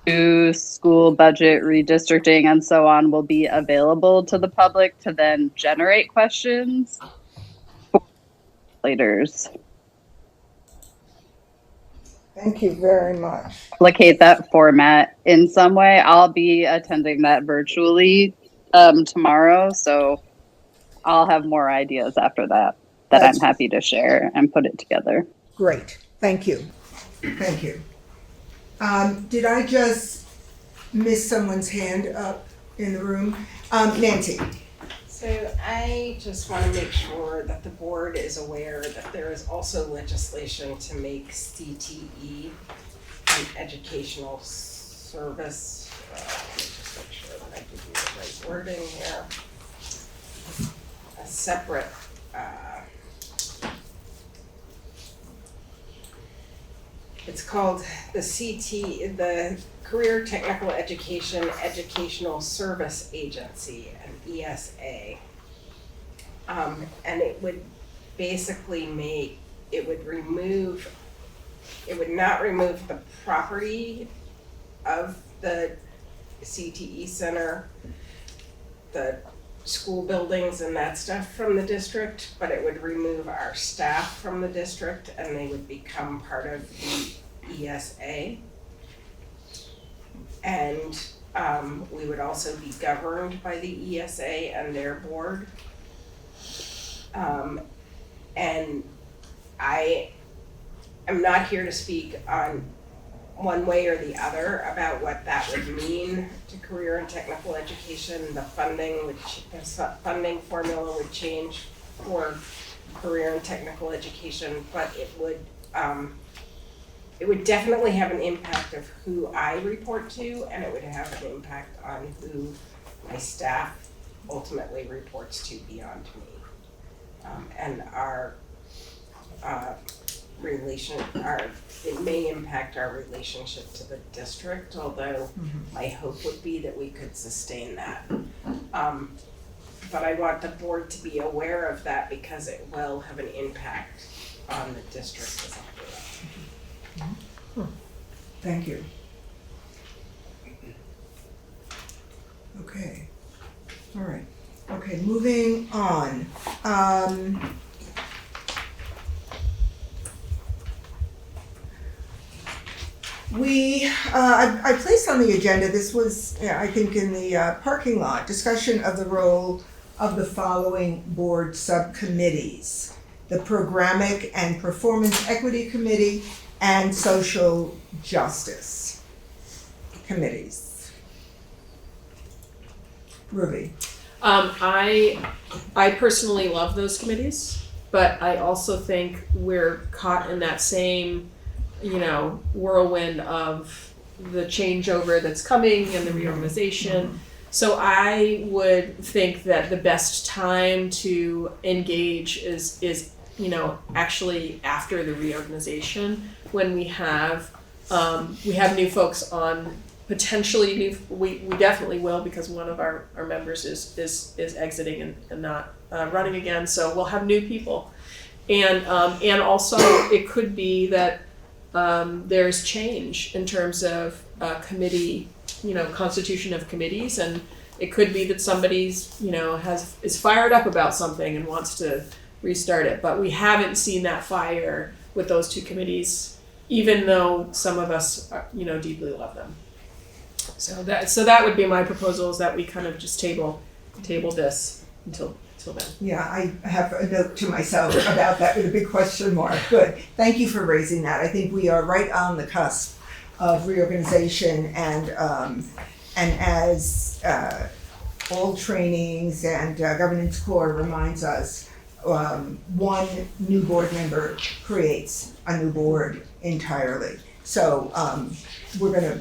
new school budget redistricting and so on will be available to the public to then generate questions for leaders. thank you very much. Replicate that format in some way. I'll be attending that virtually tomorrow, so I'll have more ideas after that That's I'm happy to share and put it together. great. Thank you. Thank you. Did I just miss someone's hand up in the room? Nancy? So I just want to make sure that the board is aware that there is also legislation to make CTE an educational service. Let me just make sure that I give you the right wording here. A separate, it's called the the Career Technical Education Educational Service Agency, an ESA. And it would basically it would not remove the property of the CTE center, the school buildings and that stuff from the district, but it would remove our staff from the district and they would become part of the ESA. And we would also be governed by the ESA and their board. And I am not here to speak on one way or the other about what that would mean to career and technical education. The funding formula would change for career and technical education, but it would definitely have an impact of who I report to, and it would have an impact on who my staff ultimately reports to beyond me. And it may impact our relationship to the district, although my hope would be that we could sustain that. But I want the board to be aware of that because it will have an impact on the district as a whole. Thank you. Okay. All right. Okay, moving on. I placed on the agenda, this was, I think in the parking lot, discussion of the role of the following board subcommittees: the Programmatic and Performance Equity Committee and Social Justice Committees. Ruby? I personally love those committees, but I also think we're caught in that same, whirlwind of the changeover that's coming and the reorganization. So I would think that the best time to engage is actually after the reorganization, when we have new folks on. Potentially new, we definitely will, because one of our members is exiting and not running again, so we'll have new people. And also it could be that there's change in terms of committee, constitution of committees, and it could be that somebody's, is fired up about something and wants to restart it. But we haven't seen that fire with those two committees, even though some of us, deeply love them. So that would be my proposal, is that we kind of just table this until then. Yeah, I have a note to myself about that with a big question mark. Good. Thank you for raising that. I think we are right on the cusp of reorganization, and as all trainings and governance core reminds us, one new board member creates a new board entirely. So we're gonna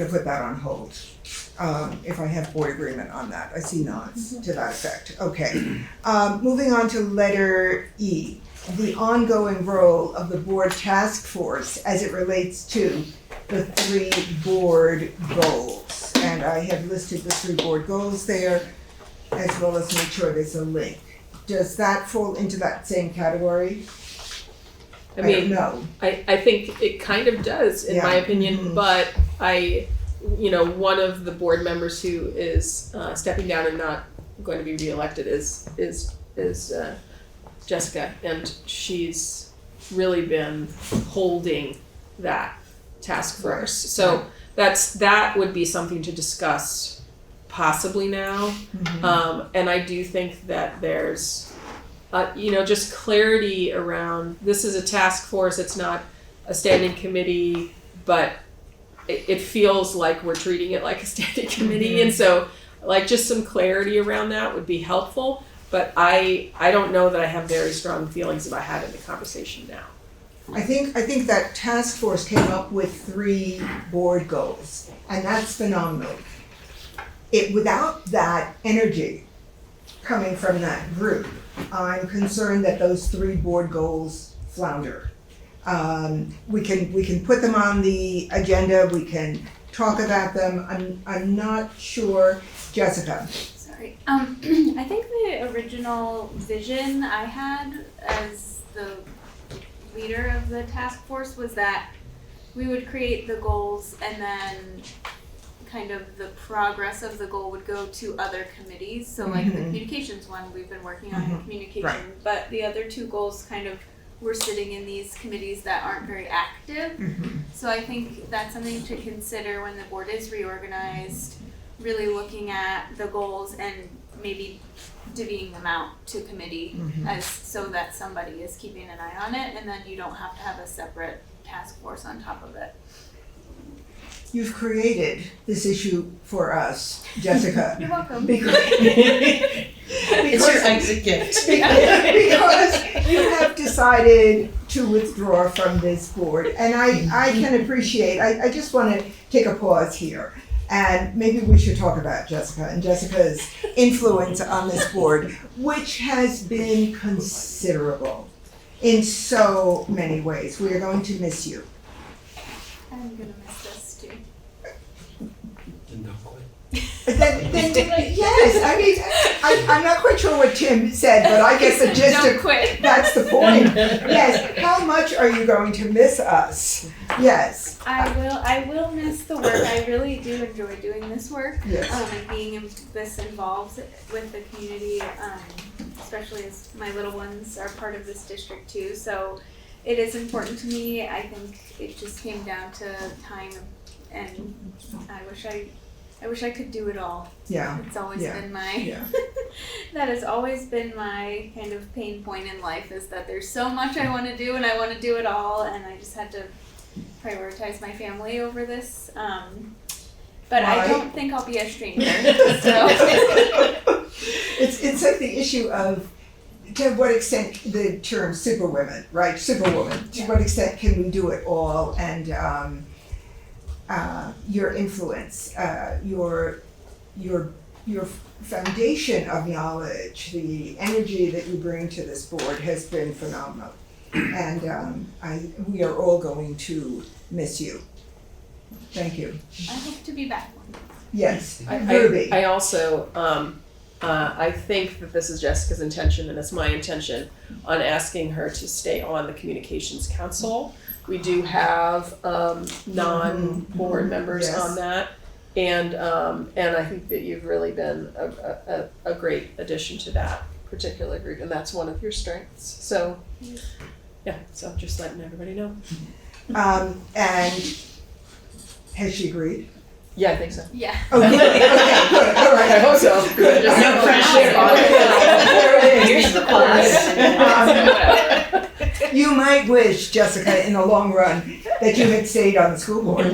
put that on hold. If I have board agreement on that. I see nods to that effect. Okay. Moving on to letter E, the ongoing role of the board task force as it relates to the 3 board goals. And I have listed the 3 board goals there. as well as make sure there's a link. Does that fall into that same category? I mean, No. I think it kind of does, in my Yeah. opinion, Mhm. but one of the board members who is stepping down and not going to be reelected is Jessica, and she's really been holding that task force. So that would be something to discuss possibly now. And I do think that there's just clarity around, this is a task force, it's not a standing committee, but it feels like we're treating it like a standing committee. And so like just some clarity around that would be helpful. But I don't know that I have very strong feelings about having the conversation now. I think that task force came up with 3 board goals, and that's phenomenal. Without that energy coming from that group, I'm concerned that those 3 board goals flounder. We can put them on the agenda, we can talk about them. I'm not sure, Jessica. Sorry. I think the original vision I had as the leader of the task force was that we would create the goals and then kind of the progress of the goal would go to other committees. So like the communications one, we've been working on communication, but the other 2 goals kind of were sitting in these committees that aren't very active. So I think that's something to consider when the board is reorganized, really looking at the goals and maybe divvying them out to committee as so that somebody is keeping an eye on it, and then you don't have to have a separate task force on top of it. You've created this issue for us, Jessica. You're welcome. It's your exit gift. Because you have decided to withdraw from this board, and I can appreciate, I just want to take a pause here. And maybe we should talk about Jessica and Jessica's influence on this board, which has been considerable in so many ways. We are going to miss you. I'm gonna miss this too. Then yes, I mean, I'm not quite sure what Tim said, but I guess the gist Don't of quit. that's the point. Yes, how much are you going to miss us? Yes. I will miss the work. I really do enjoy doing this work. Yes. And being this involved with the community, especially as my little ones are part of this district too. So it is important to me. I think it just came down to time, and I wish I could do it all. Yeah. It's always been my Yeah. that has always been my kind of pain point in life, is that there's so much I want to do and I want to do it all, and I just had to prioritize my family over this. But Why? I don't think I'll be a stranger. So It's like the issue of, to what extent the term superwomen, right? Superwoman. To what extent can we do it all? And your influence, your foundation of knowledge, the energy that you bring to this board has been phenomenal. And we are all going to miss you. Thank you. I hope to be back one day. Yes, I Ruby. also, I think that this is Jessica's intention, and it's my intention, on asking her to stay on the Communications Council. We do have non-board members Yes. on that, and I think that you've really been a great addition to that particular group, and that's one of your strengths. So, yeah, so just letting everybody know. And has she agreed? Yeah, I think so. Yeah. Oh, good. Okay, good. All right. I hope so. Good. Just No pressure. There it is. Here's the plus. You might wish, Jessica, in the long run, that you had stayed on the school board.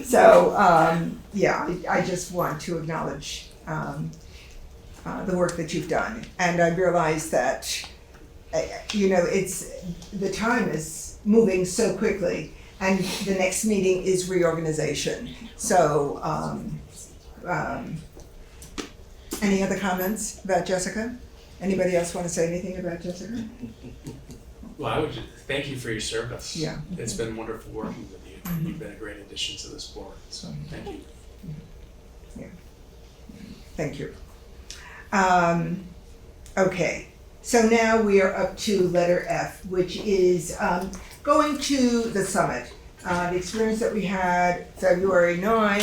So, I just want to acknowledge the work that you've done. And I realize that, the time is moving so quickly, and the next meeting is reorganization. So, any other comments about Jessica? Anybody else want to say anything about Jessica? Well, I would just thank you for your service. Yeah. It's been wonderful working with you. You've been a great addition to this board, so thank you. Thank you. Okay, so now we are up to letter F, which is going to the summit. The experience that we had February 9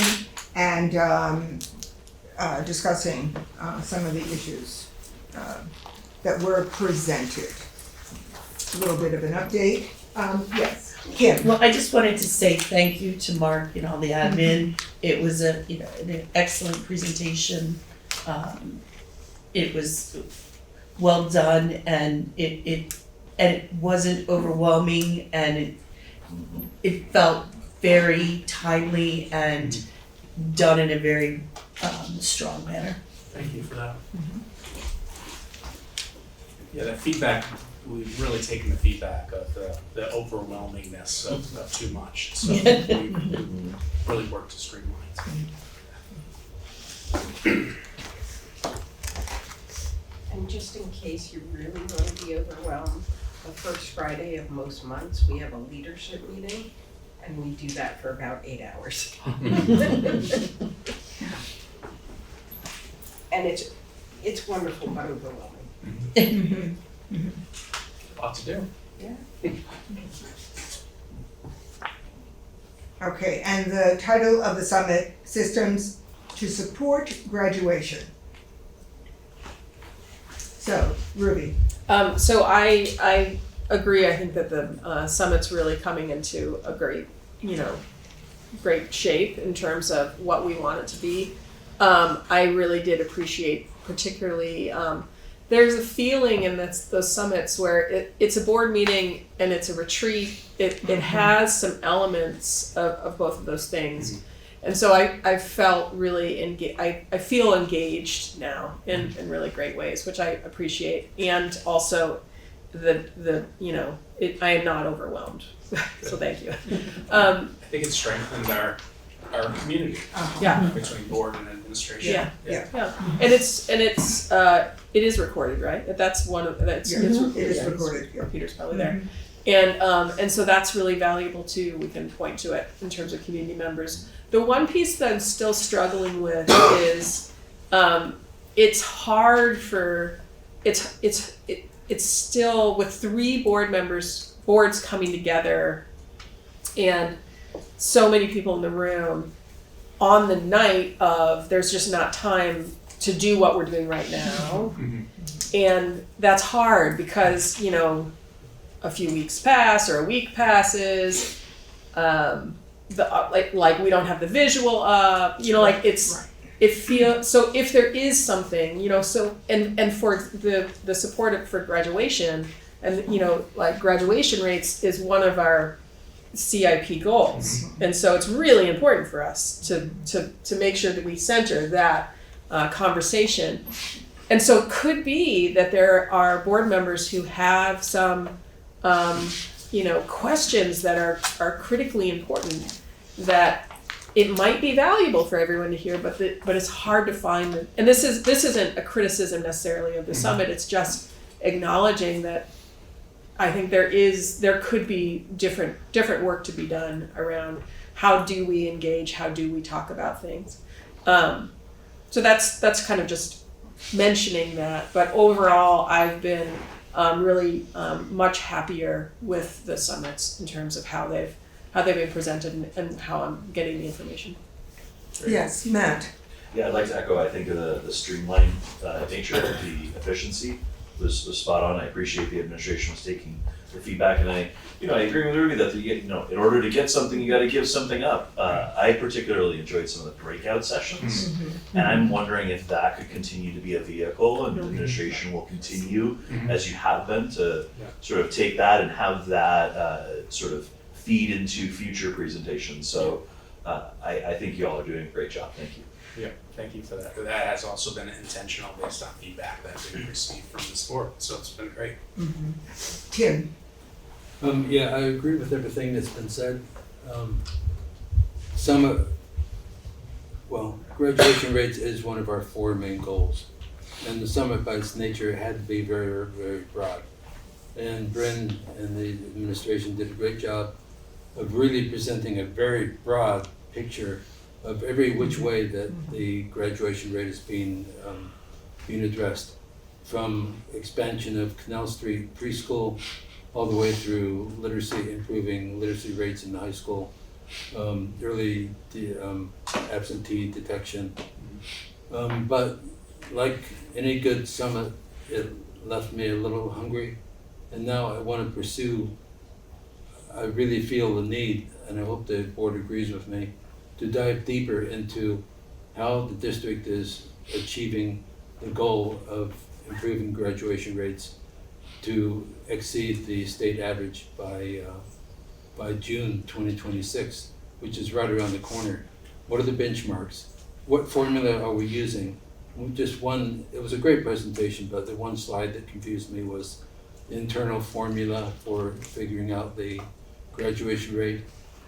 and discussing some of the issues that were presented. A little bit of an update. Yes, Kim. Well, I just wanted to say thank you to Mark and all the admin. It was an excellent presentation. It was well done, and it wasn't overwhelming, and it felt very timely and done in a very strong manner. Thank you for that. Yeah, that feedback, we've really taken the feedback of the overwhelmingness of too much. So we really worked to streamline it. And just in case you really want to be overwhelmed, the first Friday of most months, we have a leadership meeting, and we do that for about 8 hours. And it's wonderful but overwhelming. Lots to do. Yeah. Okay, and the title of the summit, Systems to Support Graduation. So, Ruby. So I agree. I think that the summit's really coming into a great shape in terms of what we want it to be. I really did appreciate particularly, there's a feeling in those summits where it's a board meeting and it's a retreat. It has some elements of both of those things. And so I felt really I feel engaged now in really great ways, which I appreciate. And also I am not overwhelmed. So thank you. I think it strengthened our community between board and administration. Yeah. And it is recorded, right? That's one of it is recorded. Yeah. Peter's probably there. And so that's really valuable too. We can point to it in terms of community members. The one piece that I'm still struggling with is it's hard for it's still with 3 boards coming together and so many people in the room on the night of there's just not time to do what we're doing right now. And that's hard because a few weeks pass or a week passes, like we don't have the visual up, it feels so. If there is something, and for the support for graduation, and graduation rates is one of our CIP goals, and so it's really important for us to make sure that we center that conversation. And so it could be that there are board members who have some questions that are critically important that it might be valuable for everyone to hear, but it's hard to find. And this isn't a criticism necessarily of the summit. It's just acknowledging that I think there could be different work to be done around how do we engage, how do we talk about things. So that's kind of just mentioning that. But overall, I've been really much happier with the summits in terms of how they've been presented and how I'm getting the information. Yes, Matt. Yeah, I'd like to echo, I think the streamlined nature of the efficiency was spot on. I appreciate the administration was taking the feedback, and I agree with Ruby that in order to get something, you got to give something up. I particularly enjoyed some of the breakout sessions, and I'm wondering if that could continue to be a vehicle, and the administration will continue as you have been to sort of take that and have that sort of feed into future presentations. So I think you all are doing a great job. Thank you. Yeah, thank you for that. That has also been intentional based on feedback that we've received from this board, so it's been great. Tim. I agree with everything that's been said. Graduation rates is one of our 4 main goals, and the summit by its nature had to be very, very broad. And Bryn and the administration did a great job of really presenting a very broad picture of every which way that the graduation rate is being addressed, from expansion of Canal Street preschool all the way through improving literacy rates in the high school, early absentee detection. But like any good summit, it left me a little hungry, and now I want to pursue. I really feel the need, and I hope the board agrees with me, to dive deeper into how the district is achieving the goal of improving graduation rates to exceed the state average by June 2026, which is right around the corner. What are the benchmarks? What formula are we using? Just one, it was a great presentation, but the one slide that confused me was the internal formula for figuring out the graduation rate.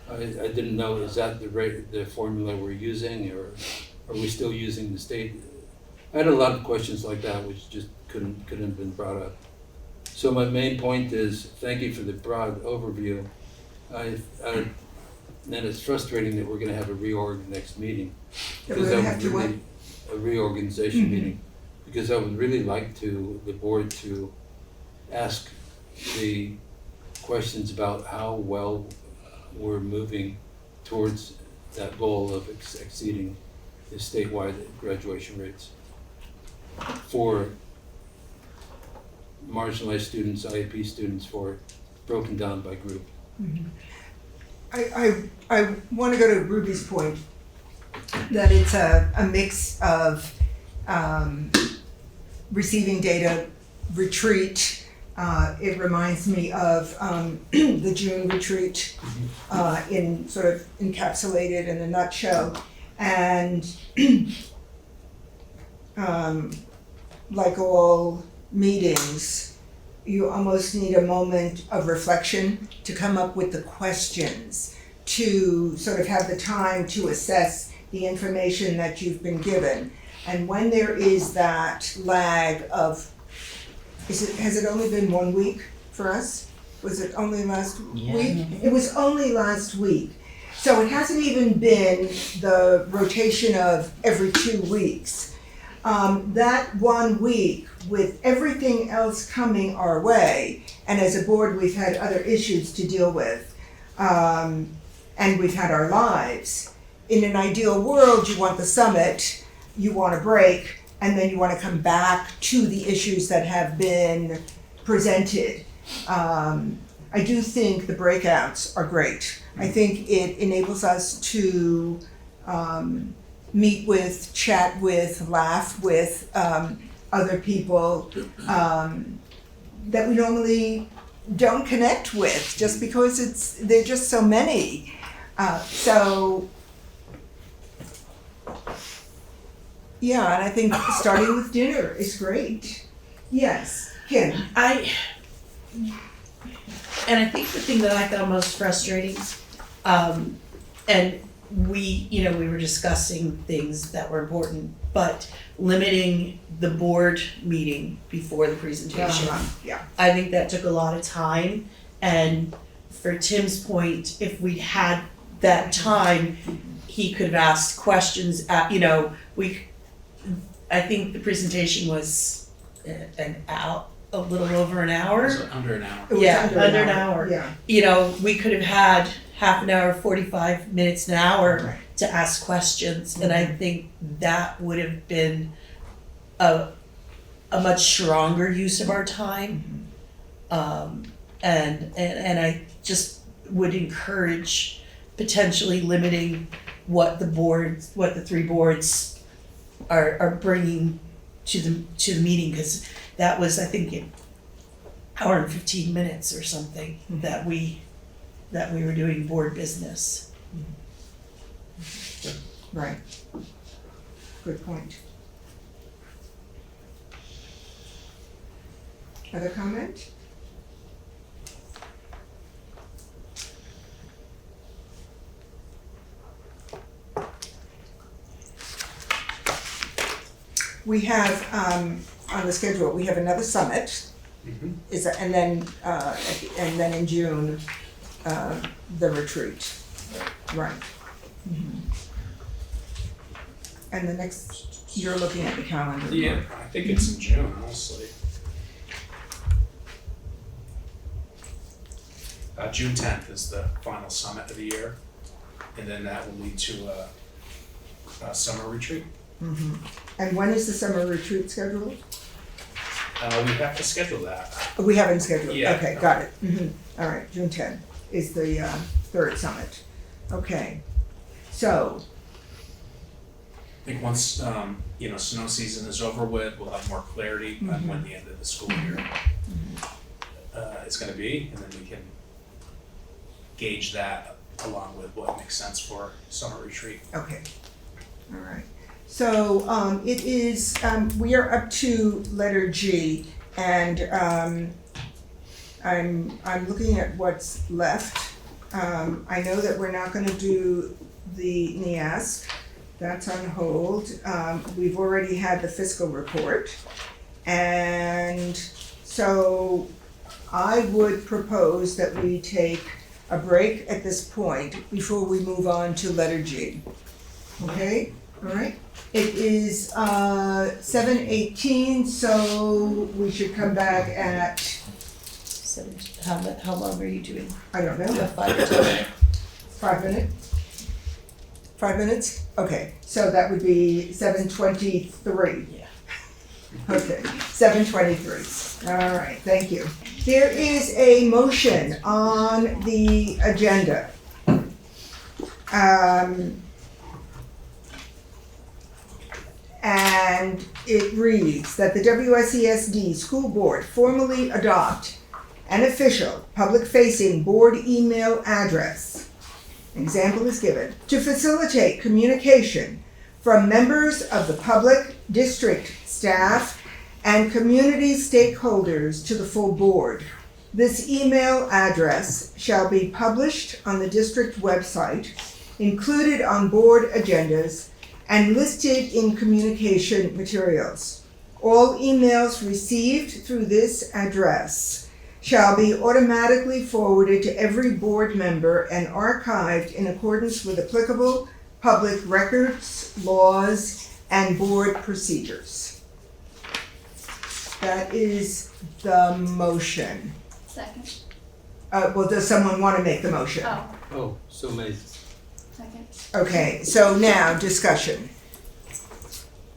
I didn't know, is that the formula we're using, or are we still using the state? I had a lot of questions like that which just couldn't have been brought up. So my main point is, thank you for the broad overview. Then it's frustrating that we're gonna have a reorg next meeting. That we're gonna have to what? A reorganization meeting, because I would really like the board to ask the questions about how well we're moving towards that goal of exceeding the statewide graduation rates for marginalized students, IEP students, for broken down by group. I want to go to Ruby's point that it's a mix of receiving data, retreat. It reminds me of the June retreat in sort of encapsulated in a nutshell. And like all meetings, you almost need a moment of reflection to come up with the questions, to sort of have the time to assess the information that you've been given. And when there is that lag of, has it only been 1 week for us? Was it only last week? It was only last week. So it hasn't even been the rotation of every 2 weeks. That 1 week, with everything else coming our way, and as a board we've had other issues to deal with, and we've had our lives. In an ideal world, you want the summit, you want a break, and then you want to come back to the issues that have been presented. I do think the breakouts are great. I think it enables us to meet with, chat with, laugh with other people that we normally don't connect with, just because there are just so many. Yeah, and I think starting with dinner is great. Yes, Kim. I think the thing that I found most frustrating, and we were discussing things that were important, but limiting the board meeting before the presentation. Yeah. I think that took a lot of time, and for Tim's point, if we'd had that time, he could have asked questions I think the presentation was a little over an hour. So under an hour. It was Under an hour. Yeah. We could have had half an hour, 45 minutes, an hour Right. to ask questions, and I think that would have been a much stronger use of our time. And I just would encourage potentially limiting what the three boards are bringing to the meeting, because that was, I think, an hour and 15 minutes or something that we were doing board business. Right. Good point. Other comment? We have, on the schedule, we have another summit. And then in June, the retreat. Right. And the next, you're looking at the calendar. Yeah, I think it's in June, honestly. June 10th is the final summit of the year, and then that will lead to a summer retreat. Mhm. And when is the summer retreat scheduled? We have to schedule that. We haven't scheduled, Yeah. okay, got it. All right, June 10th is the third summit. Okay, so, I think once, snow season is over with, we'll have more clarity on when the end of the school year is gonna be, and then we can gauge that along with what makes sense for summer retreat. okay, all right. So, it is, we are up to letter G, and, I'm looking at what's left. I know that we're not gonna do the NIASC, that's on hold. We've already had the fiscal report. And so I would propose that we take a break at this point before we move on to letter G. Okay, all right? It is 7:18, so we should come back at, How long are you doing? I don't know, You have 5 or 10 minutes? 5 minutes? 5 minutes? Okay, so that would be 7:23. Yeah. Okay, 7:23. All right, thank you. There is a motion on the agenda. And it reads that the WSESD School Board formally adopt an official public-facing board email address. An example is given. To facilitate communication from members of the public, district staff, and community stakeholders to the full board. This email address shall be published on the district website, included on board agendas, and listed in communication materials. All emails received through this address shall be automatically forwarded to every board member and archived in accordance with applicable public records, laws, and board procedures. That is the motion. Second. Well, does someone want to make the motion? Oh, Oh, so many. second. Okay, so now discussion.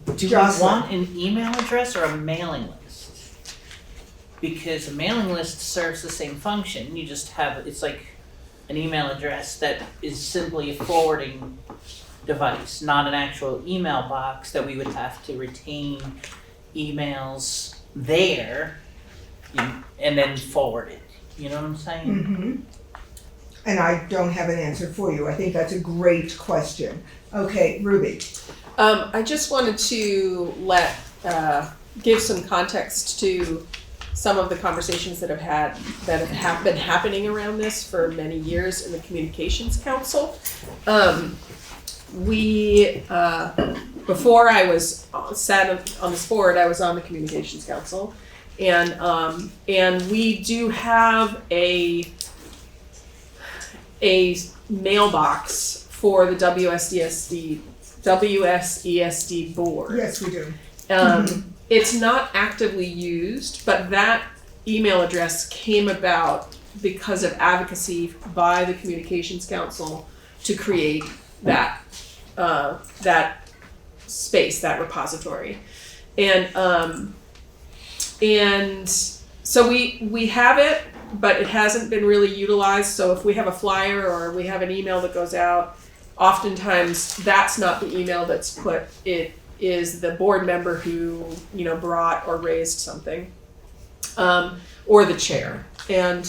Do we Jocelyn. want an email address or a mailing list? Because a mailing list serves the same function, you just have, it's like an email address that is simply a forwarding device, not an actual email box that we would have to retain emails there and then forward it. You know what I'm saying? Mm-hmm. And I don't have an answer for you. I think that's a great question. Okay, Ruby. I just wanted to give some context to some of the conversations that have been happening around this for many years in the Communications Council. Before I was sat on this board, I was on the Communications Council, and we do have a mailbox for the WSESD board. Yes, we do. It's not actively used, but that email address came about because of advocacy by the Communications Council to create that space, that repository, and so we have it, but it hasn't been really utilized. So if we have a flyer or we have an email that goes out, oftentimes that's not the email that's put. It is the board member who brought or raised something, or the chair, and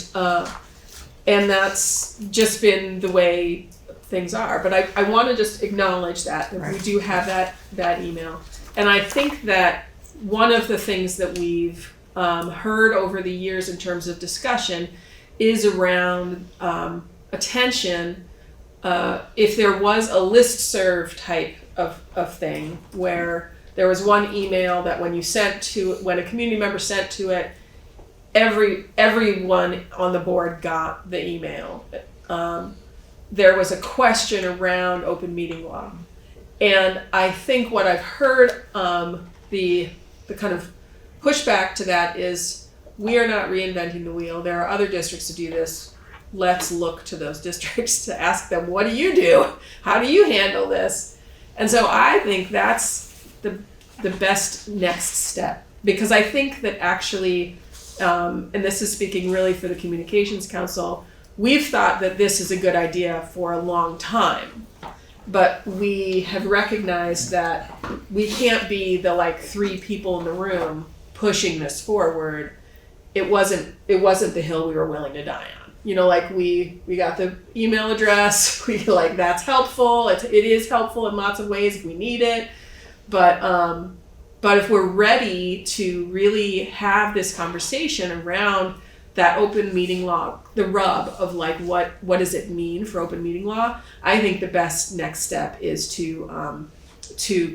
that's just been the way things are. But I want to just acknowledge that Right. we do have that email, and I think that one of the things that we've heard over the years in terms of discussion is around attention. If there was a listserv type of thing where there was one email that when a community member sent to it, everyone on the board got the email. There was a question around open meeting law, And I think what I've heard, the kind of pushback to that is, we are not reinventing the wheel. There are other districts to do this. Let's look to those districts to ask them, what do you do? How do you handle this? And so I think that's the best next step, because I think that actually, and this is speaking really for the Communications Council, we've thought that this is a good idea for a long time, but we have recognized that we can't be the like 3 people in the room pushing this forward. It wasn't the hill we were willing to die on. You know, like we got the email address, we like, that's helpful. It is helpful in lots of ways if we need it. But if we're ready to really have this conversation around that open meeting law, the rub of like, what does it mean for open meeting law? I think the best next step is to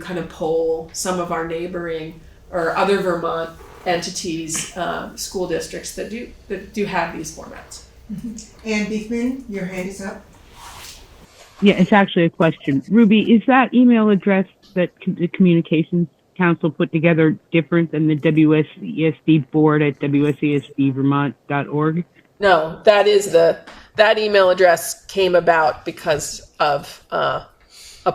kind of poll some of our neighboring or other Vermont entities, school districts that do have these formats. Ann Beekman, your hand is up. Yeah, it's actually a question. Ruby, is that email address that the Communications Council put together different than the WSESD board at wsesdvermont.org? No, that email address came about because of a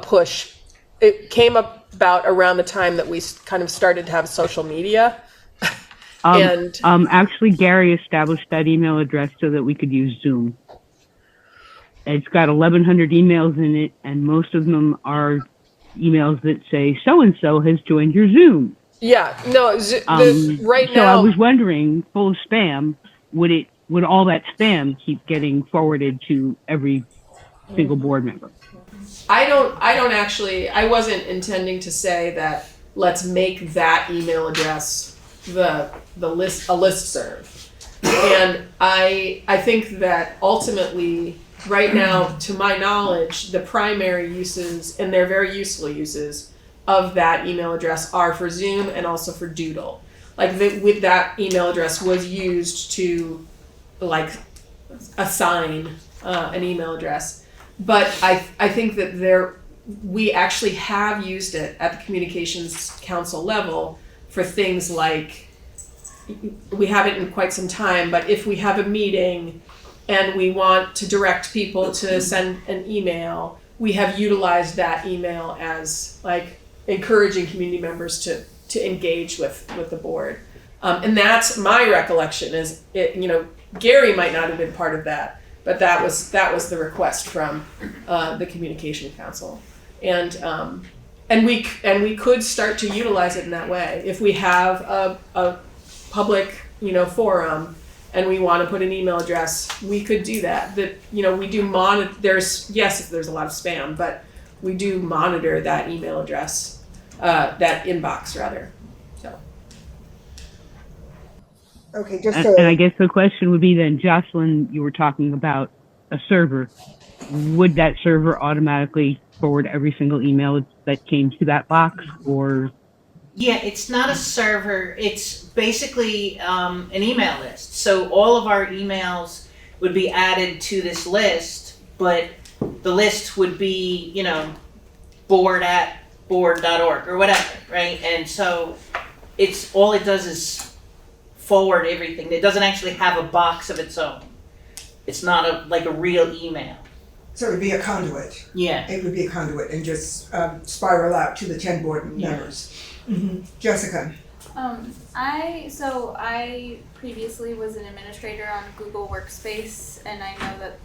push. It came about around the time that we kind of started to have social media. Actually, Gary established that email address so that we could use Zoom. It's got 1,100 emails in it, and most of them are emails that say so-and-so has joined your Zoom. Yeah, no, right now. So I was wondering, full of spam, would all that spam keep getting forwarded to every single board member? I wasn't intending to say that let's make that email address a listserv. And I think that ultimately, right now, to my knowledge, the primary uses, and they're very useful uses, of that email address are for Zoom and also for Doodle. Like with that email address was used to like assign an email address. But I think that we actually have used it at the Communications Council level for things like, we haven't in quite some time, but if we have a meeting and we want to direct people to send an email, we have utilized that email as like encouraging community members to engage with the board. And that's my recollection is Gary might not have been part of that, but that was the request from the Communication Council. And we could start to utilize it in that way. If we have a public, forum and we want to put an email address, we could do that. We do monitor, there's a lot of spam, but we do monitor that email address, that inbox rather. So. Okay, and I guess the question would be then, Jocelyn, you were talking about a server. Would that server automatically forward every single email that came to that box, or? Yeah, it's not a server. It's basically an email list. So all of our emails would be added to this list, but the list would be, board@board.org or whatever, right? And so all it does is forward everything. It doesn't actually have a box of its own. It's not like a real email. So it would be a conduit. Yeah. It would be a conduit and just spiral out to the 10 board members. Mm-hmm. Jessica. I previously was an administrator on Google Workspace, and I know that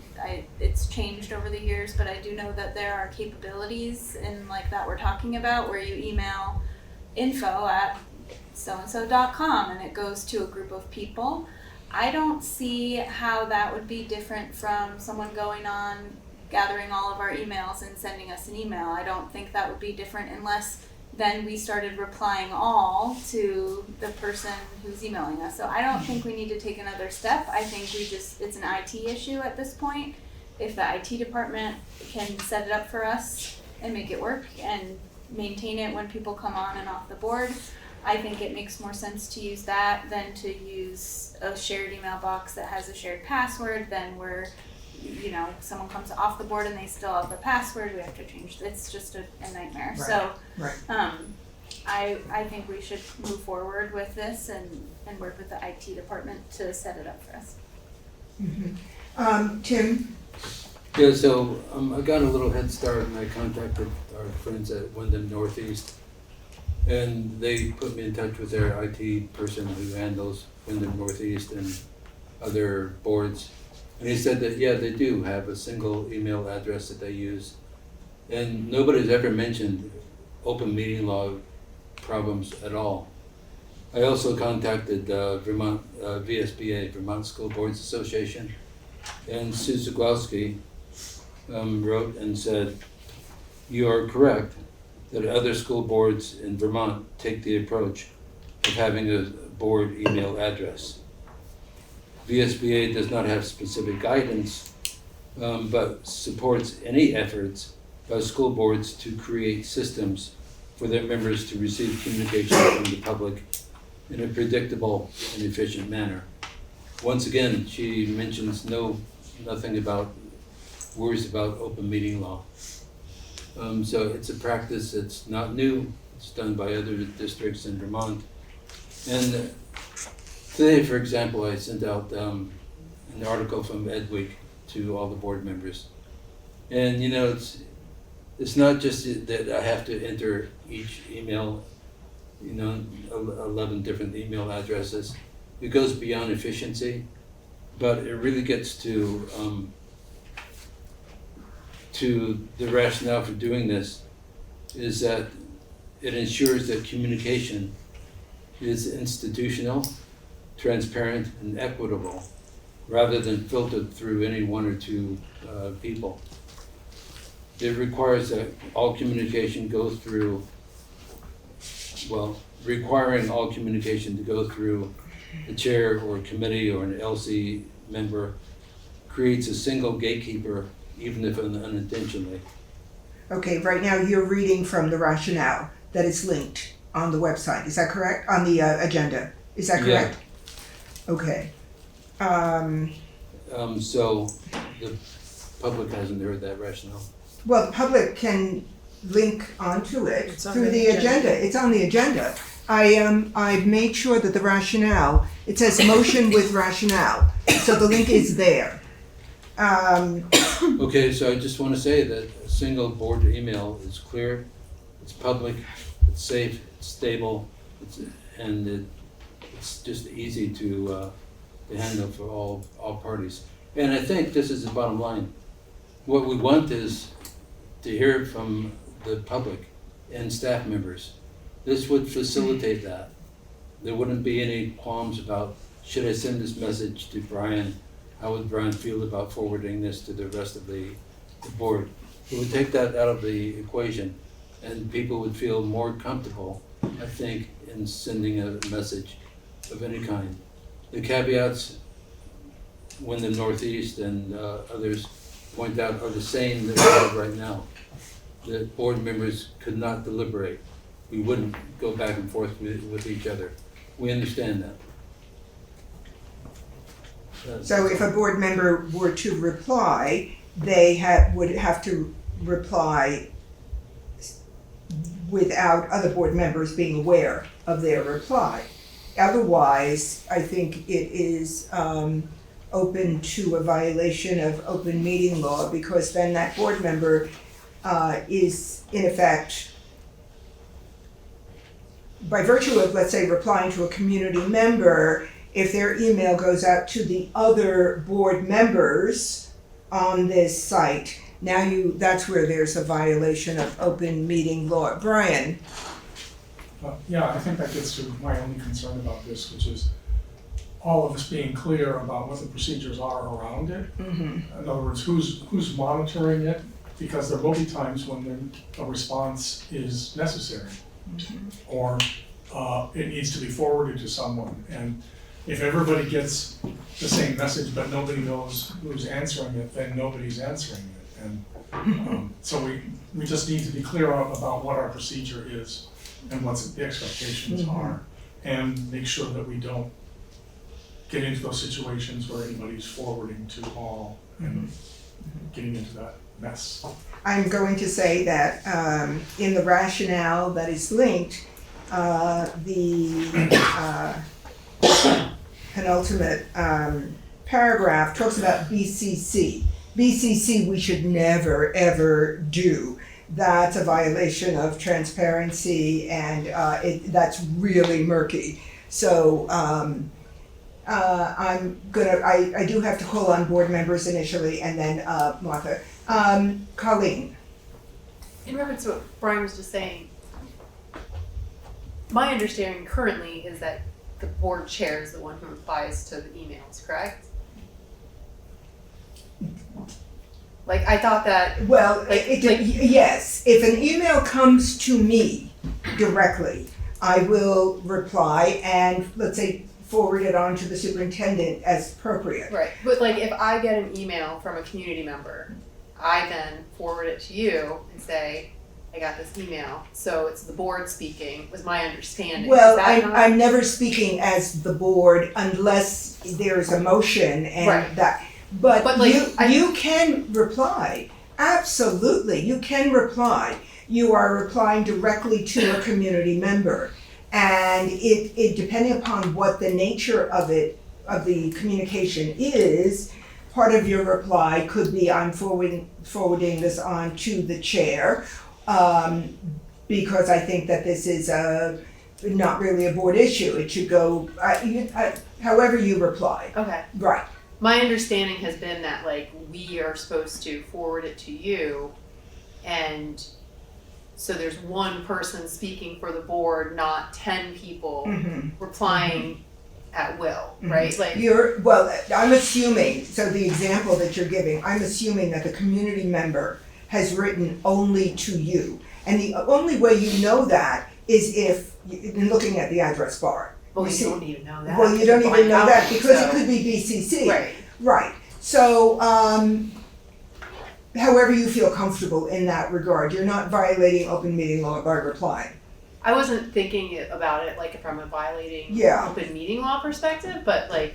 it's changed over the years, but I do know that there are capabilities in like that we're talking about where you email info@soandso.com and it goes to a group of people. I don't see how that would be different from someone going on, gathering all of our emails and sending us an email. I don't think that would be different unless then we started replying all to the person who's emailing us. So I don't think we need to take another step. I think it's an IT issue at this point. If the IT department can set it up for us and make it work and maintain it when people come on and off the board, I think it makes more sense to use that than to use a shared email box that has a shared password. Then we're you know, someone comes off the board and they still have the password, we have to change, it's just a nightmare. Right. So, Right. I think we should move forward with this and work with the IT department to set it up for us. Tim? Yeah, so I got a little head start and I contacted our friends at Windham Northeast. And they put me in touch with their IT person who handles Windham Northeast and other boards. And he said that, yeah, they do have a single email address that they use. And nobody's ever mentioned open meeting law problems at all. I also contacted Vermont VSBA, Vermont School Boards Association, and Sue Zagłowski wrote and said, you are correct that other school boards in Vermont take the approach of having a board email address. VSBA does not have specific guidance, but supports any efforts by school boards to create systems for their members to receive communication from the public in a predictable and efficient manner. Once again, she mentions nothing about worries about open meeting law. So it's a practice that's not new. It's done by other districts in Vermont. And today, for example, I sent out an article from Ed Week to all the board members. And you know, it's not just that I have to enter each email, 11 different email addresses. It goes beyond efficiency, but it really gets to the rationale for doing this is that it ensures that communication is institutional, transparent, and equitable, rather than filtered through any one or two people. It requires that all communication go through, requiring all communication to go through a chair or a committee or an LC member creates a single gatekeeper, even if unintentionally. Okay, right now you're reading from the rationale that is linked on the website, is that correct? On the agenda, is that correct? Yeah. Okay. So the public hasn't heard that rationale. Well, the public can link onto it It's on through the the agenda. It's on the agenda. I've made sure that the rationale, it says motion with rationale, so the link is there. Okay, so I just want to say that a single board email is clear, it's public, it's safe, it's stable, it's just easy to handle for all parties. And I think this is the bottom line. What we want is to hear from the public and staff members. This would facilitate that. There wouldn't be any qualms about, should I send this message to Brian? How would Brian feel about forwarding this to the rest of the board? It would take that out of the equation, and people would feel more comfortable, I think, in sending a message of any kind. The caveats, when the Northeast and others point out, are the same that we have right now. The board members could not deliberate. We wouldn't go back and forth with each other. We understand that. So if a board member were to reply, they would have to reply without other board members being aware of their reply. Otherwise, I think it is open to a violation of open meeting law, because then that board member is in effect, by virtue of, let's say, replying to a community member, if their email goes out to the other board members on this site, now that's where there's a violation of open meeting law. Brian? Yeah, I think that gets to my only concern about this, which is all of us being clear about what the procedures are around it. Mm-hmm. In other words, who's monitoring it, because there will be times when a response is necessary, mm-hmm. or it needs to be forwarded to someone. And if everybody gets the same message but nobody knows who's answering it, then nobody's answering it. And so we just need to be clear about what our procedure is and what the expectations mm-hmm. are, and make sure that we don't get into those situations where anybody's forwarding to all and getting into that mess. I'm going to say that in the rationale that is linked, the penultimate paragraph talks about BCC. BCC we should never, ever do. That's a violation of transparency, and that's really murky. So I do have to call on board members initially, and then Martha. Colleen. In reference to what Brian was just saying, my understanding currently is that the board chair is the one who replies to the emails, correct? Like, I thought that. Well, yes. If an email comes to me directly, I will reply and, let's say, forward it on to the superintendent as appropriate. Right, but like if I get an email from a community member, I then forward it to you and say, I got this email, so it's the board speaking, was my understanding. Well, Is that not- I'm never speaking as the board unless there's a motion and Right. that. But like, you can reply. Absolutely, you can reply. You are replying directly to a community member. And it depending upon what the nature of the communication is, part of your reply could be I'm forwarding this on to the chair, because I think that this is not really a board issue. It should go however you reply. Okay. Right. My understanding has been that like we are supposed to forward it to you, and so there's one person speaking for the board, not 10 people replying at will, right? Like I'm assuming, so the example that you're giving, I'm assuming that the community member has written only to you. And the only way you know that is if, in looking at the address bar. Well, you don't even know that. Well, you don't even know that because so. it could be BCC. Right. Right. So, however you feel comfortable in that regard, you're not violating open meeting law by replying. I wasn't thinking about it like from a violating open meeting law perspective, but like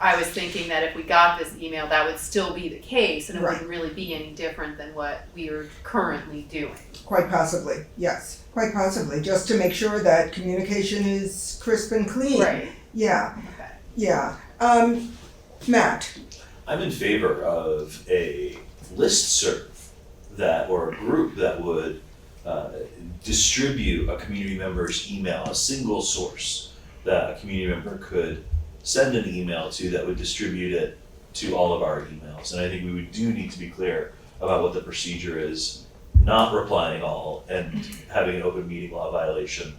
I was thinking that if we got this email, that would still be the case, and it wouldn't really be any different than what we are currently doing. Quite possibly, yes. Quite possibly, just to make sure that communication is crisp and clean. Right. Yeah. Okay. Yeah. Matt. I'm in favor of a listserv or a group that would distribute a community member's email, a single source that a community member could send an email to that would distribute it to all of our emails. And I think we do need to be clear about what the procedure is, not replying all and having an open meeting law violation.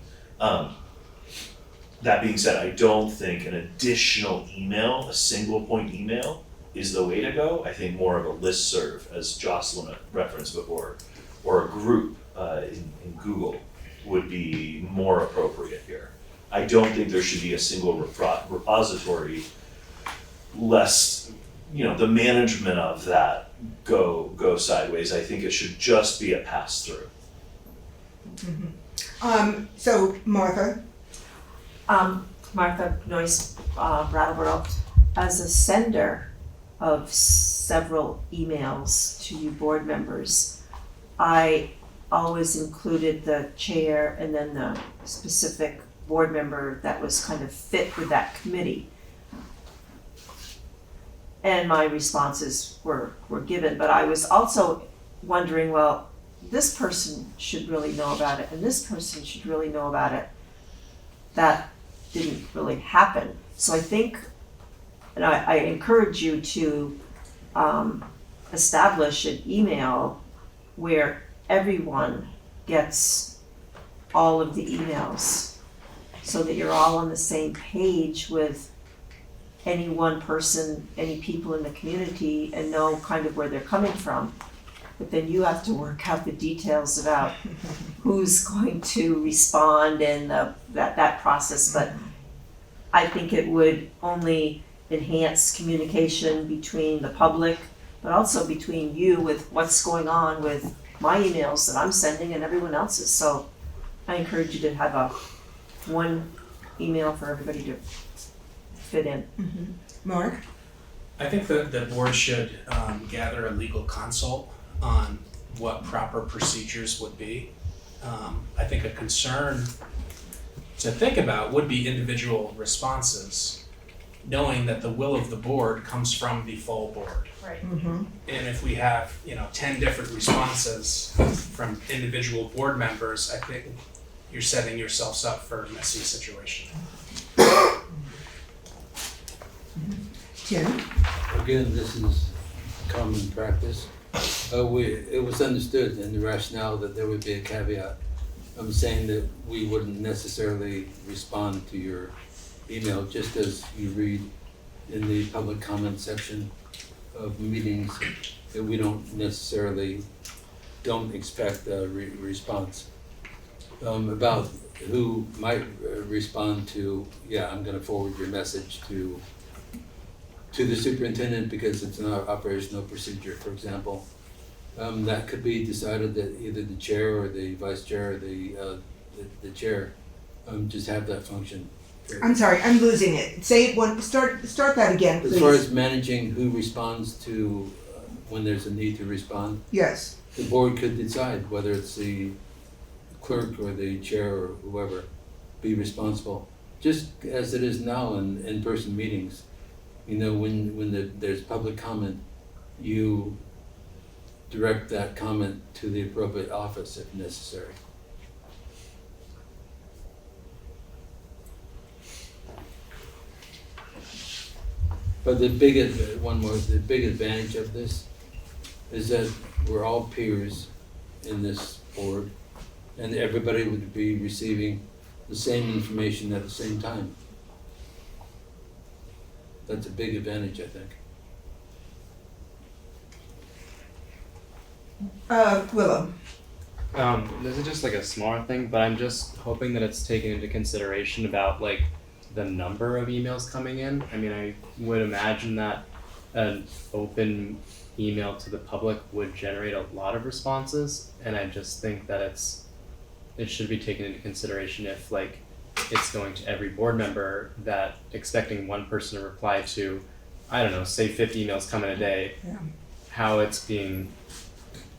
That being said, I don't think an additional email, a single point email, is the way to go. I think more of a listserv, as Jocelyn referenced before, or a group in Google would be more appropriate here. I don't think there should be a single repository, lest the management of that go sideways. I think it should just be a pass through. So Martha. Martha Noyce, Brattleboro. As a sender of several emails to you board members, I always included the chair and then the specific board member that was kind of fit with that committee. And my responses were given, but I was also wondering, well, this person should really know about it and this person should really know about it. That didn't really happen. So I think, and I encourage you to establish an email where everyone gets all of the emails so that you're all on the same page with any one person, any people in the community, and know kind of where they're coming from. But then you have to work out the details about who's going to respond and that process. But I think it would only enhance communication between the public, but also between you with what's going on with my emails that I'm sending and everyone else's. So I encourage you to have one email for everybody to fit in. Mark? I think that the board should gather a legal consult on what proper procedures would be. I think a concern to think about would be individual responses, knowing that the will of the board comes from the full board. Right. And if we have, 10 different responses from individual board members, I think you're setting yourselves up for a messy situation. Tim? Again, this is common practice. It was understood in the rationale that there would be a caveat. I'm saying that we wouldn't necessarily respond to your email, just as you read in the public comment section of meetings, that we don't expect a response. About who might respond to, I'm gonna forward your message to the superintendent because it's an operational procedure, for example. That could be decided that either the chair or the vice chair or the chair just have that function. I'm sorry, I'm losing it. Say it one, start that again, please. As far as managing who responds to, when there's a need to respond, Yes. the board could decide whether it's the clerk or the chair or whoever be responsible. Just as it is now in in-person meetings, when there's public comment, you direct that comment to the appropriate office if necessary. But the big advantage of this is that we're all peers in this board and everybody would be receiving the same information at the same time. That's a big advantage, I think. Willow? This is just like a smaller thing, but I'm just hoping that it's taken into consideration about like the number of emails coming in. I mean, I would imagine that an open email to the public would generate a lot of responses, and I just think that it should be taken into consideration if like it's going to every board member, that expecting one person to reply to, I don't know, say 50 emails come in a day, how it's being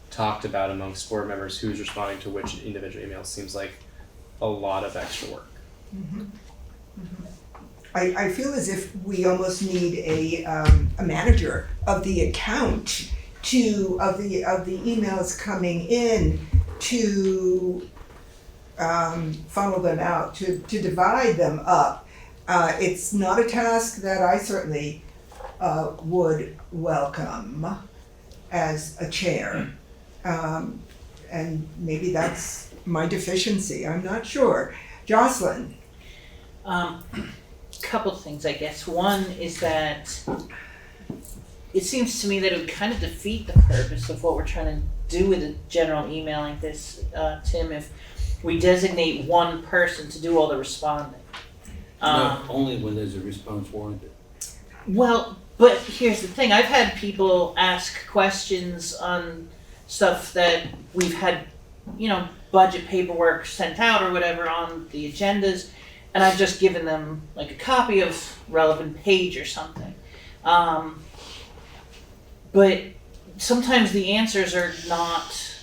talked about amongst board members, who's responding to which individual emails, seems like a lot of extra work. I feel as if we almost need a manager of the account of the emails coming in to funnel them out, to divide them up. It's not a task that I certainly would welcome as a chair. And maybe that's my deficiency, I'm not sure. Jocelyn? Couple things, I guess. One is that it seems to me that it would kind of defeat the purpose of what we're trying to do with a general email like this, Tim, if we designate one person to do all the responding. No, only when there's a response warranted. Well, but here's the thing. I've had people ask questions on stuff that we've had, budget paperwork sent out or whatever on the agendas, and I've just given them like a copy of relevant page or something. But sometimes the answers are not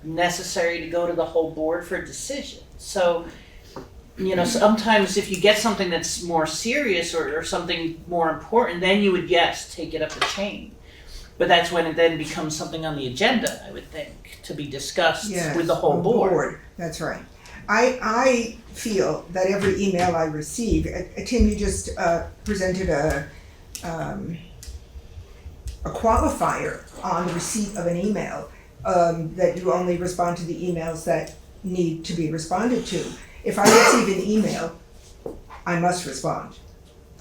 necessary to go to the whole board for a decision. So, sometimes if you get something that's more serious or something more important, then you would, take it up the chain. But that's when it then becomes something on the agenda, I would think, to be discussed with the whole board. That's right. I feel that every email I receive, Tim, you just presented a qualifier on receipt of an email, that you only respond to the emails that need to be responded to. If I receive an email, I must respond.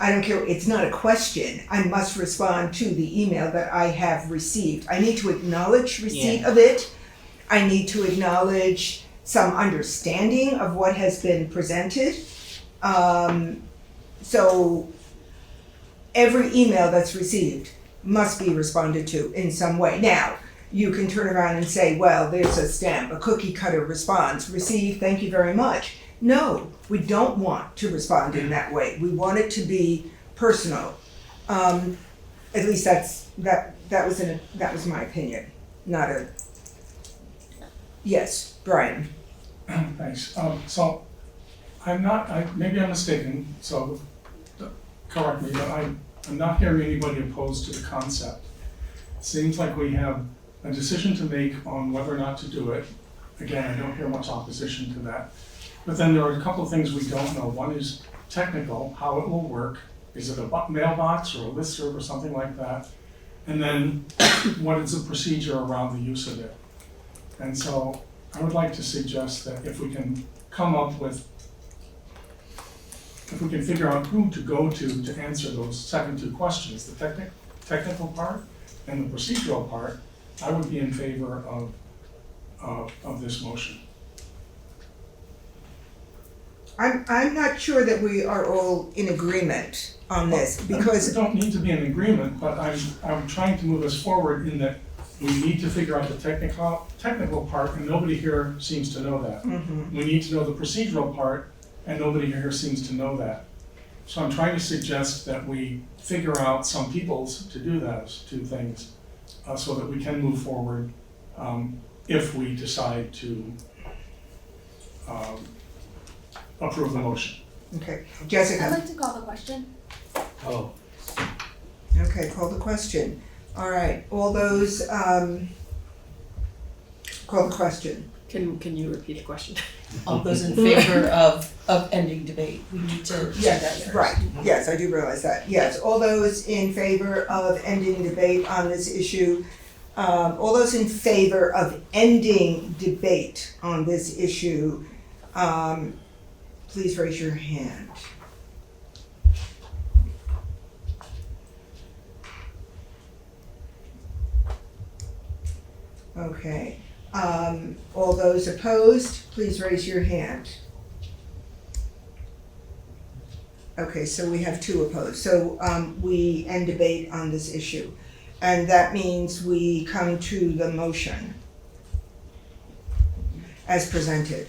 I don't care, it's not a question. I must respond to the email that I have received. I need to acknowledge receipt of it. I need to acknowledge some understanding of what has been presented. So every email that's received must be responded to in some way. Now, you can turn around and say, well, there's a stamp, a cookie cutter response, received, thank you very much. No, we don't want to respond in that way. We want it to be personal. At least that was my opinion, not a, yes, Brian. Thanks. So maybe I'm mistaken, so correct me, but I'm not hearing anybody opposed to the concept. It seems like we have a decision to make on whether or not to do it. Again, I don't hear much opposition to that. But then there are a couple of things we don't know. One is technical, how it will work. Is it a mailbox or a listserv or something like that? And then what is the procedure around the use of it? And so I would like to suggest that if we can figure out who to go to answer those second two questions, the technical part and the procedural part, I would be in favor of this motion. I'm not sure that we are all in agreement on this, because We don't need to be in agreement, but I'm trying to move us forward in that we need to figure out the technical part, and nobody here seems to know that. We need to know the procedural part, and nobody here seems to know that. So I'm trying to suggest that we figure out some peoples to do those two things, so that we can move forward if we decide to approve the motion. Okay, I'd Jessica. like to call the question. Oh, Okay, call the question. All right, all those, call the question. Can you repeat the question? All those in favor of ending debate, we need to do that first. Right, yes, I do realize that. Yes, all those in favor of ending debate on this issue, all those in favor of ending debate on this issue, please raise your hand. Okay, all those opposed, please raise your hand. Okay, so we have 2 opposed, so we end debate on this issue. And that means we come to the motion as presented.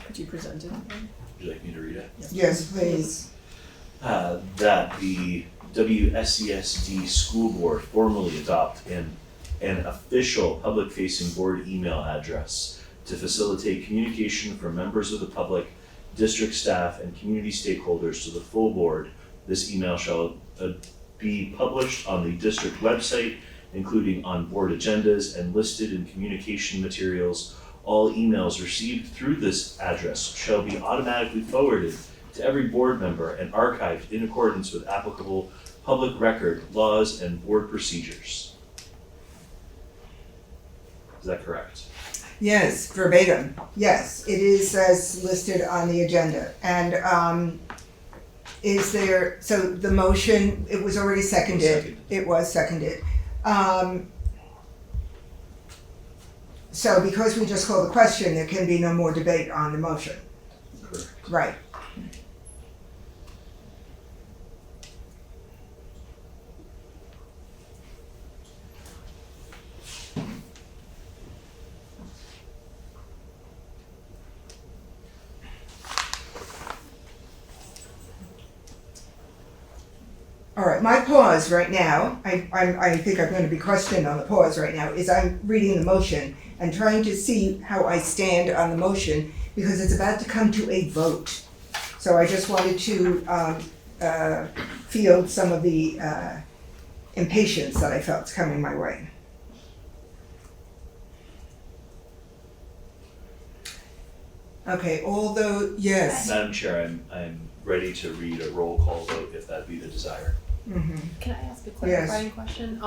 Could you present it? Would you like me to read it? Yes, please. That the WSCSD School Board formally adopt an official public-facing board email address to facilitate communication from members of the public, district staff, and community stakeholders to the full board. This email shall be published on the district website, including on board agendas and listed in communication materials. All emails received through this address shall be automatically forwarded to every board member and archived in accordance with applicable public record laws and board procedures. Is that correct? Yes, verbatim. Yes, it is as listed on the agenda. And is there, so the motion, it was already seconded. It was seconded. So because we just called the question, there can be no more debate on the motion. Correct. Right. All right, my pause right now, I think I'm going to be questioned on the pause right now, is I'm reading the motion and trying to see how I stand on the motion because it's about to come to a vote. So I just wanted to field some of the impatience that I felt coming my way. Okay, although, yes. Madam Chair, I'm ready to read a roll call vote if that be the desire. Mm-hmm. Can I ask a clarifying question?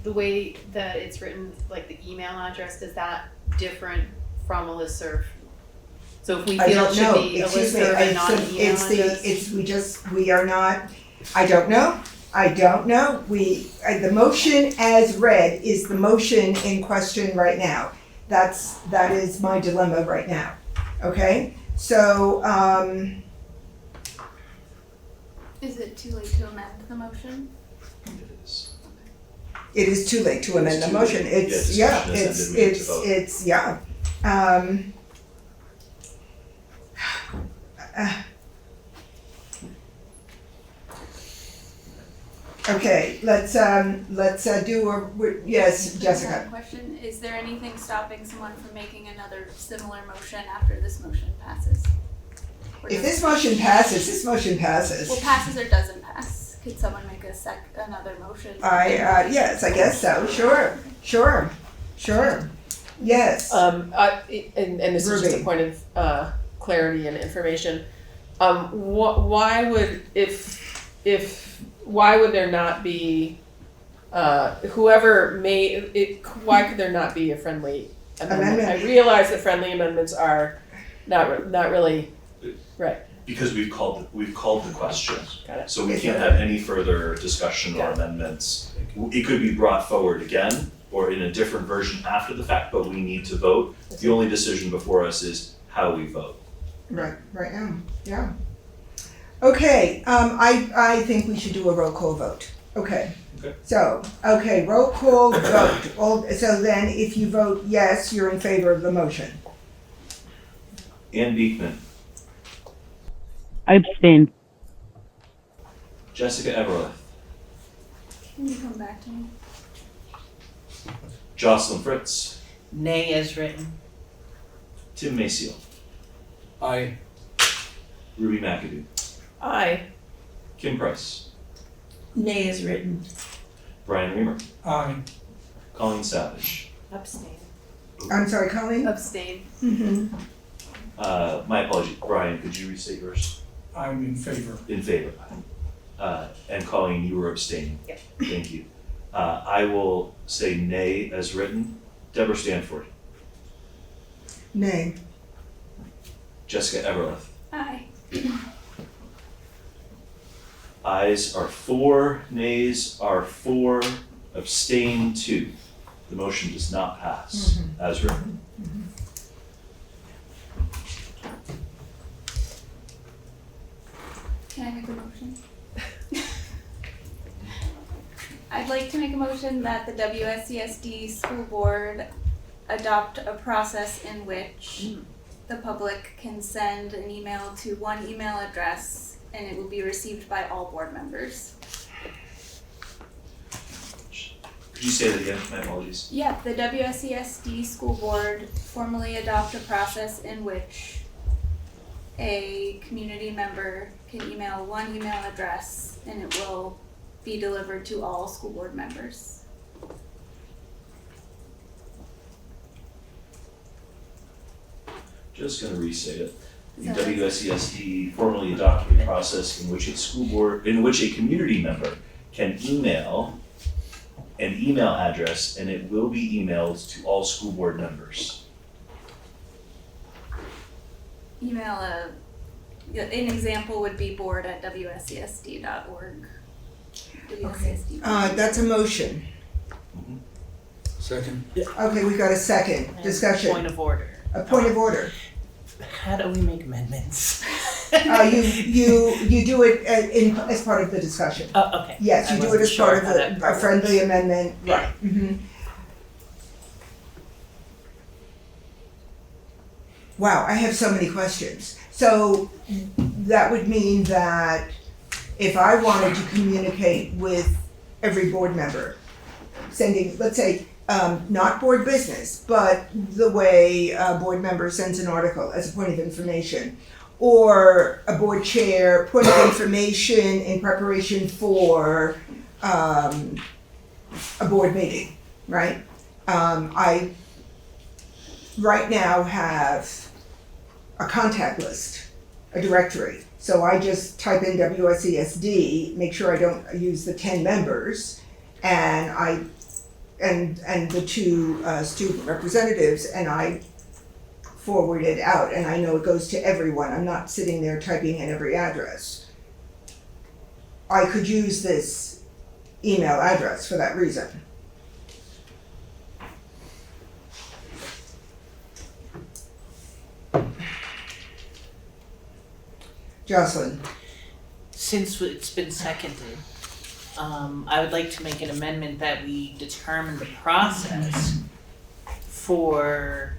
The way that it's written, like the email address, is that different from a listserv? So if we feel it should be a listserv and not an email address? We are not, I don't know. The motion as read is the motion in question right now. That is my dilemma right now, okay? So, Is it too late to amend the motion? It is. it is too late to amend the motion. It's, yeah, Okay, let's do yes, I Jessica. have a question. Is there anything stopping someone from making another similar motion after this motion passes? Or If does- this motion passes, this motion passes. Well, passes or doesn't pass? Could someone make another motion? Yes, I guess so, sure. Yes. And this is just a Ruby. point of clarity and information. Why would why would there not be whoever made it? Why could there not be a friendly amendment? Amendment. I realize that friendly amendments are not really right. Because we've called the question. Got it. So we can't have any further discussion or amendments. It could be brought forward again or in a different version after the fact, but we need to vote. The only decision before us is how we vote. Right now, yeah. Okay, I think we should do a roll call vote. Okay. Okay. So, roll call vote. So then if you vote yes, you're in favor of the motion. Ann Beekman, I abstain. Jessica Everleth, Can you come back to me? Jocelyn Fritz, Nay as written. Tim Maciel, Aye. Ruby McAdoo, Aye. Kim Price, Nay is written. Brian Reamer, Aye. Colleen Savage. Abstain. I'm sorry, Colleen? Abstain. Mm-hmm. My apologies, Brian, could you restate yours? I'm in favor. In favor. And Colleen, you were abstaining. Yep. Thank you. I will say nay as written. Deborah Stanford, Nay. Jessica Everleth. Aye. Ayes are 4, nays are 4, abstain 2. The motion does not pass as written. Can I make a motion? I'd like to make a motion that the WSCSD school board adopt a process in which the public can send an email to one email address and it will be received by all board members. Could you say that again? My apologies. Yeah, the WSCSD school board formally adopt a process in which a community member can email one email address and it will be delivered to all school board members. Just going to restate it. The So- WSCSD formally adopted a process in which a community member can email an email address and it will be emailed to all school board members. Email an example would be board@wscsd.org. WSCSD. That's a motion. Second. Okay, we got a second. Discussion. Point of order. A point of order. How do we make amendments? You do it as part of the discussion. Oh, okay. Yes, you I do it wasn't as sure part of how that a part friendly works. amendment, right. Mhm. Wow, I have so many questions. So that would mean that if I wanted to communicate with every board member, sending, let's say, not board business, but the way a board member sends an article as a point of information, or a board chair, point of information in preparation for a board meeting, right? I right now have a contact list, a directory. So I just type in WSCSD, make sure I don't use the 10 members, and the 2 student representatives, and I forward it out, and I know it goes to everyone. I'm not sitting there typing in every address. I could use this email address for that reason. Jocelyn. Since it's been seconded, I would like to make an amendment that we determine the process for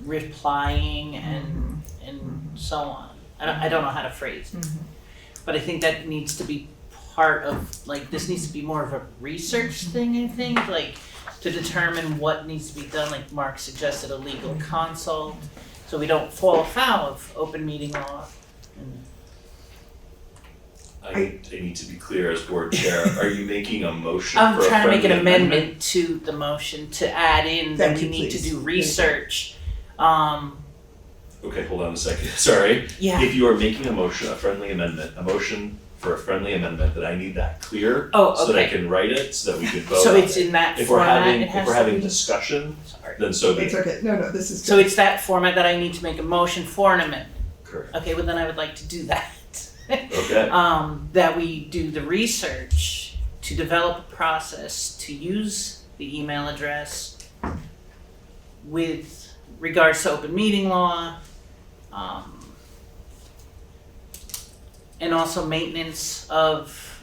replying and so on. I don't know how to phrase it. But I think that needs to be part of, like, this needs to be more of a research thing, I think, like, to determine what needs to be done, like Mark suggested, a legal consult, so we don't fall foul of open meeting law. And I need to be clear as board chair, are you making a motion I'm for a trying to make an friendly amendment to the motion to add in that Thank we you, need to please. do research. Okay, hold on a second, sorry. Yeah. If you are making a motion, a friendly amendment, a motion for a friendly amendment, that I need that clear. Oh, So that I okay. can write it, so that we can vote So on it's it. in that If we're format, having, it has if we're to having be? discussion, Sorry. then so be It's it. okay, no, this is So good. it's that format that I need to make a motion for an amendment. Correct. Okay, well then I would like to do that. Okay. That we do the research to develop a process to use the email address with regards to open meeting law, and also maintenance of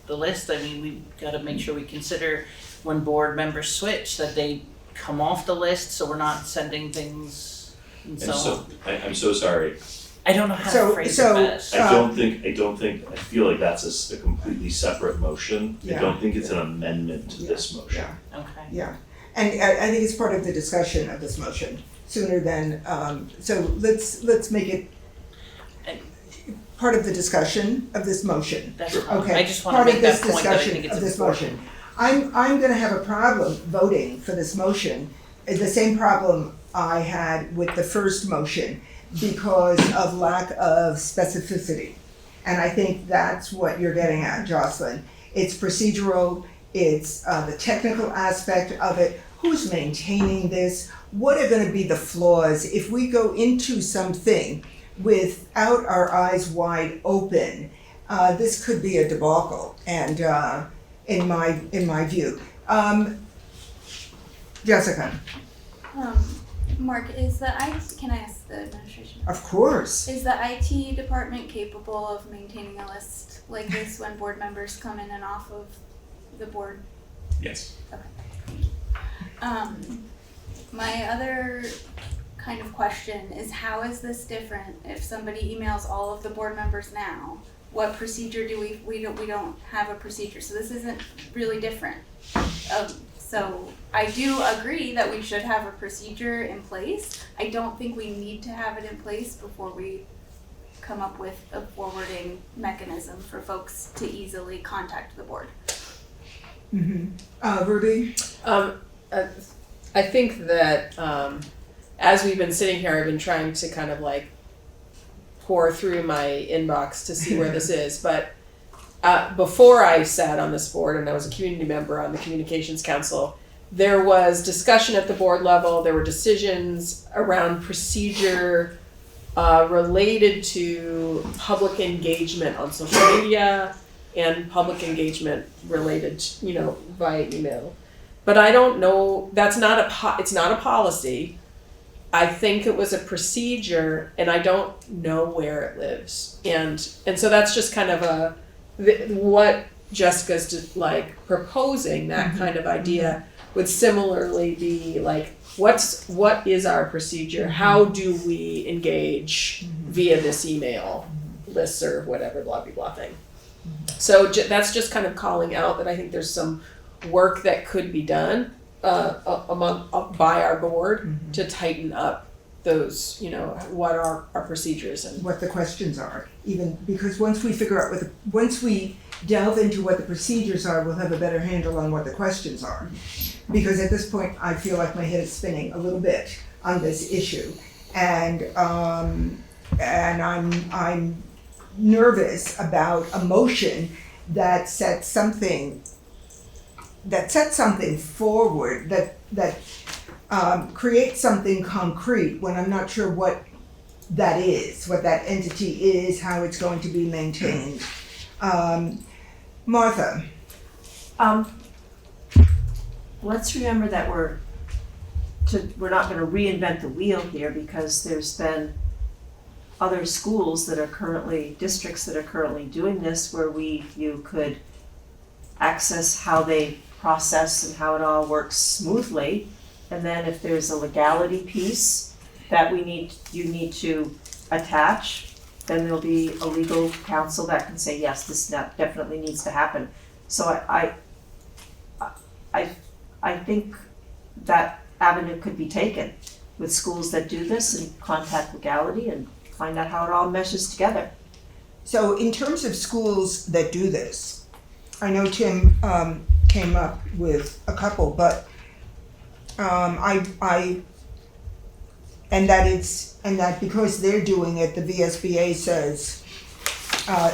the list. I mean, we've gotta make sure we consider when board members switch, that they come off the list, so we're not sending things and And so on. so, I'm so sorry, I don't know how So- to phrase so, it best. I don't think, I feel like that's a completely separate motion. I Yeah. don't think it's an amendment to this motion. Okay. Yeah, and I think it's part of the discussion of this motion, sooner than, so let's make it part of the discussion of this motion. That's Sure. fine. Okay, I just wanna part of make that this point that I discussion think it's of this important. motion. I'm gonna have a problem voting for this motion, the same problem I had with the first motion, because of lack of specificity. And I think that's what you're getting at, Jocelyn. It's procedural, it's the technical aspect of it. Who's maintaining this? What are gonna be the flaws if we go into something without our eyes wide open? This could be a debacle, and in my view. Jessica, Mark, can I ask the administration? of course. Is the IT department capable of maintaining a list like this when board members come in and off of the board? Yes. My other kind of question is, how is this different if somebody emails all of the board members now? What procedure do we don't have a procedure, so this isn't really different. So I do agree that we should have a procedure in place. I don't think we need to have it in place before we come up with a forwarding mechanism for folks to easily contact the board. Ruby? I think that as we've been sitting here, I've been trying to kind of like pour through my inbox to see where this is. But before I sat on this board and I was a community member on the Communications Council, there was discussion at the board level. There were decisions around procedure related to public engagement on social media and public engagement related, via email. But I don't know, it's not a policy. I think it was a procedure, and I don't know where it lives. And so that's just kind of what Jessica's proposing, that kind of idea would similarly be like, what is our procedure? How do we engage via this email, listserv, whatever, blah, blah, blah thing. So that's just kind of calling out that I think there's some work that could be done by our board to tighten up those, what are our procedures and What the questions are, even, because once we figure out once we delve into what the procedures are, we'll have a better handle on what the questions are. Because at this point, I feel like my head is spinning a little bit on this issue. And I'm nervous about a motion that sets something forward, that creates something concrete when I'm not sure what that is, what that entity is, how it's going to be maintained. Martha. Let's remember that we're not going to reinvent the wheel here, because there's been other districts that are currently doing this, where you could access how they process and how it all works smoothly. And then if there's a legality piece that you need to attach, then there'll be a legal counsel that can say, yes, this definitely needs to happen. So I think that avenue could be taken with schools that do this and contact legality and find out how it all meshes together. So in terms of schools that do this, I know Tim came up with a couple, but and that because they're doing it, the VSBA says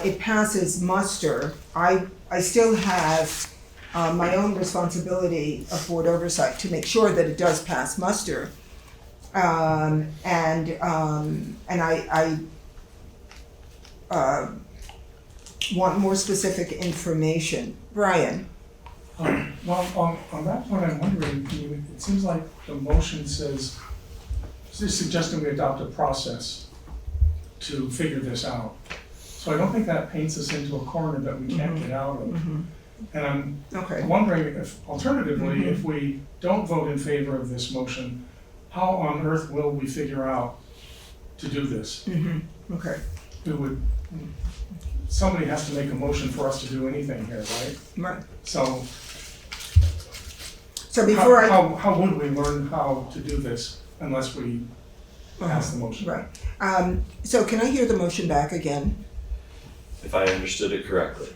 it passes muster. I still have my own responsibility of board oversight to make sure that it does pass muster. And I want more specific information. Brian? Well, on that point, I'm wondering, it seems like the motion says, is suggesting we adopt a process to figure this out. So I don't think that paints us into a corner that we can't get out of. And I'm wondering if, alternatively, if we don't vote in favor of this motion, how on earth will we figure out to do this? Okay. Somebody has to make a motion for us to do anything here, right? Right. So before how would we learn how to do this unless we pass the motion? Right. So can I hear the motion back again? If I understood it correctly,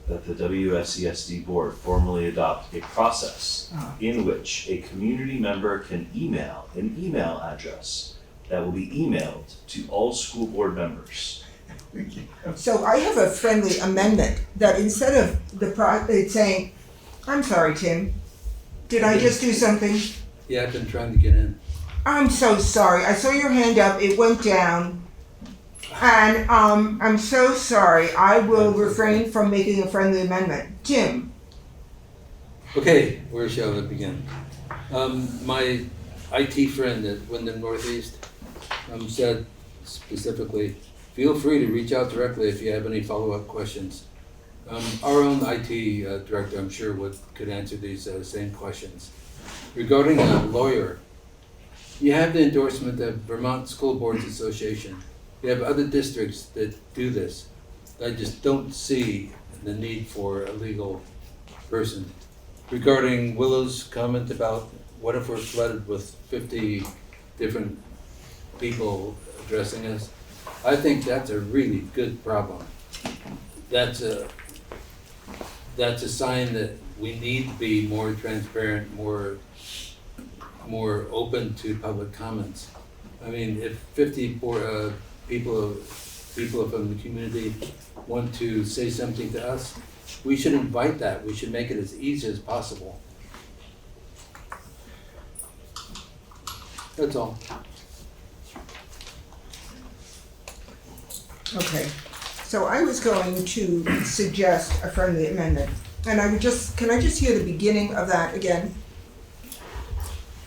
that the WSESD board formally adopt a process in which a community member can email an email address that will be emailed to all school board members. So I have a friendly amendment that instead of it's saying, I'm sorry, Tim, did I just do something? Yeah, I've been trying to get in. I'm so sorry. I saw your hand up. It went down. And I'm so sorry. I will refrain from making a friendly amendment. Tim? Okay, where shall I begin? My IT friend at Windham Northeast said specifically, feel free to reach out directly if you have any follow-up questions. Our own IT director, I'm sure, could answer these same questions. Regarding a lawyer, you have the endorsement of Vermont School Boards Association. You have other districts that do this. I just don't see the need for a legal person. Regarding Willow's comment about what if we're flooded with 50 different people addressing us, I think that's a really good problem. That's a sign that we need to be more transparent, more open to public comments. I mean, if 50 people from the community want to say something to us, we should invite that. We should make it as easy as possible. That's all. Okay. So I was going to suggest a friendly amendment. And can I just hear the beginning of that again?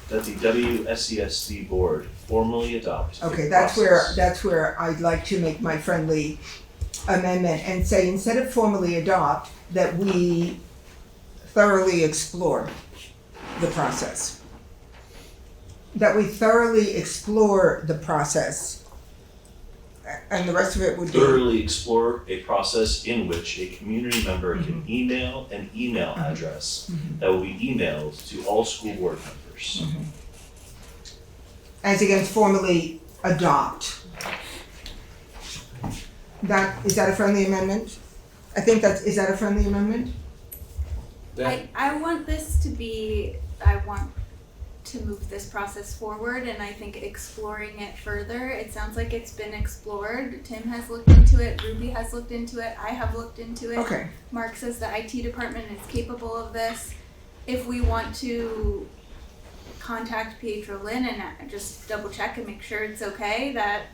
That the WSESD board formally adopt a Okay, process. that's where I'd like to make my friendly amendment and say instead of formally adopt, that we thoroughly explore the process. That we thoroughly explore the process. And the rest of it would be Thoroughly explore a process in which a community member can email an email address that will be emailed to all school board members. as against formally adopt. Is that a friendly amendment? I think is that a friendly amendment? I want this to be, I want to move this process forward, and I think exploring it further, it sounds like it's been explored. Tim has looked into it, Ruby has looked into it, I have looked into it. Okay. Mark says the IT department is capable of this. If we want to contact Pietro Lynn and just double check and make sure it's okay, that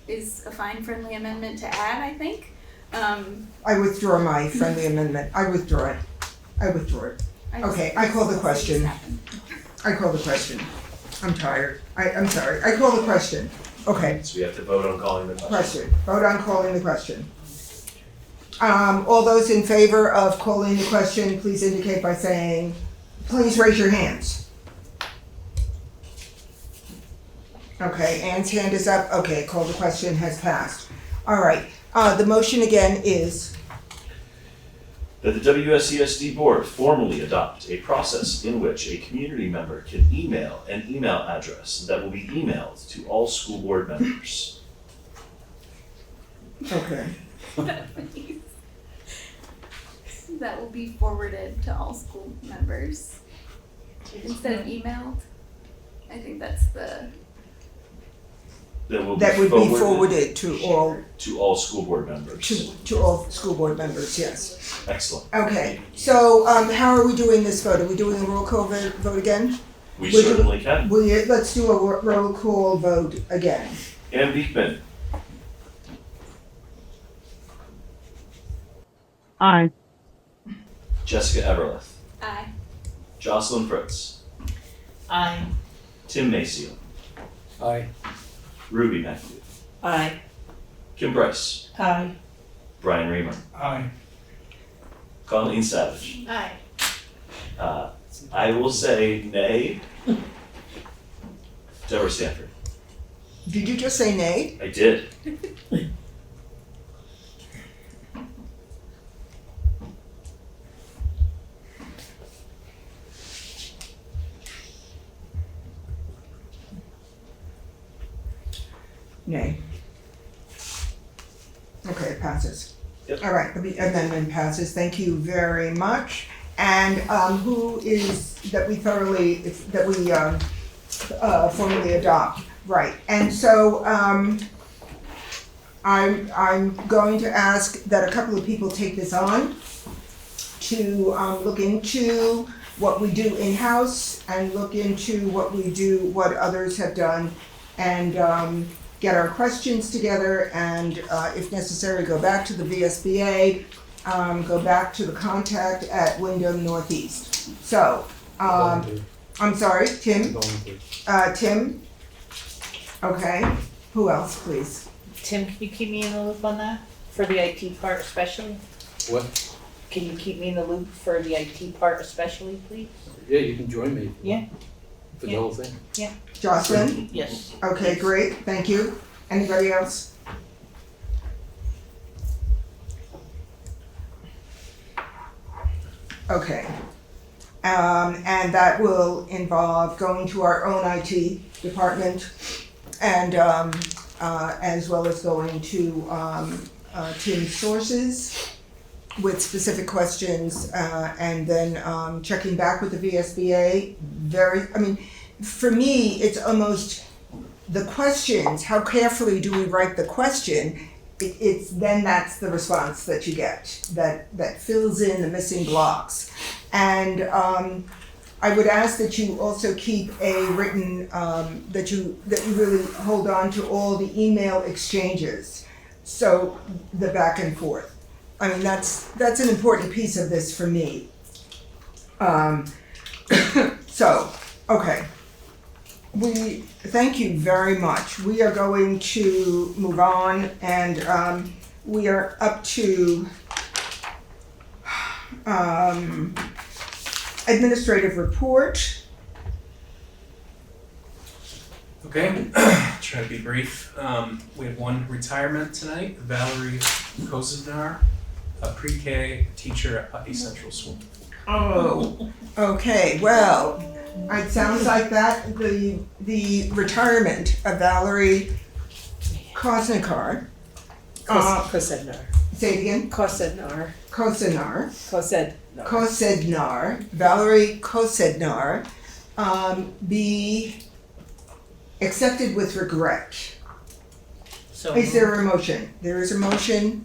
is a fine friendly amendment to add, I think. I withdraw my friendly amendment. I withdraw it. Okay, I call the question. I'm tired. I'm sorry. I call the question. Okay. So we have to vote on calling the question. Vote on calling the question. All those in favor of calling the question, please indicate by saying, please raise your hands. Okay, Ann's hand is up. Okay, call the question has passed. All right, the motion again is, That the WSESD board formally adopt a process in which a community member can email an email address that will be emailed to all school board members. okay, That will be forwarded to all school members instead of emailed. I think that's the. That will that be would be forwarded forwarded to all school board members. to all school board members, yes. Excellent. Okay, so, how are we doing this vote? Are we doing a roll call vote again? We Would you- certainly can. Let's do a roll call vote again. Ann Beekman, Aye. Jessica Everleth, Aye. Jocelyn Fritz, Aye. Tim Maceo, Aye. Ruby McAdoo, Aye. Kim Bryce, Aye. Brian Reamer, Aye. Colleen Savage. Aye. I will say nay. Deborah Stanford. Did you just say nay? I did. Nay. Okay, it passes. Yep. All right, the amendment passes, thank you very much. And who is, that we formally adopt, right. And so I'm going to ask that a couple of people take this on to look into what we do in-house and look into what others have done, and get our questions together, and if necessary, go back to the VSBA, go back to the contact at Windham Northeast. So, I'm sorry, Tim? Tim? Okay, who else, please? Tim, can you keep me in the loop on that? For the IT part especially? What? Can you keep me in the loop for the IT part especially, please? Yeah, you can join me. Yeah. For the Yeah. whole thing. Jocelyn? Yes. Okay, great, thank you. Anybody else? Okay. And that will involve going to our own IT department, and as well as going to Tim's sources with specific questions, and then checking back with the VSBA. For me, it's almost the questions, how carefully do we write the question? It's then that's the response that you get, that fills in the missing blocks. And I would ask that you also keep a written, that you really hold on to all the email exchanges, so the back and forth. I mean, that's an important piece of this for me. So, okay. Thank you very much. We are going to move on, and we are up to administrative report. Okay, try to be brief. We have one retirement tonight, Valerie Kozidnar, a pre-K teacher at Putney Central School. Oh, okay, well, it sounds like that, the retirement of Valerie Kozidnar. Kosednar. Say it again? Kosednar. Kosednar. Kosednar. Kosednar, Valerie Kosednar, be accepted with regret. So Is there a motion? There is a motion.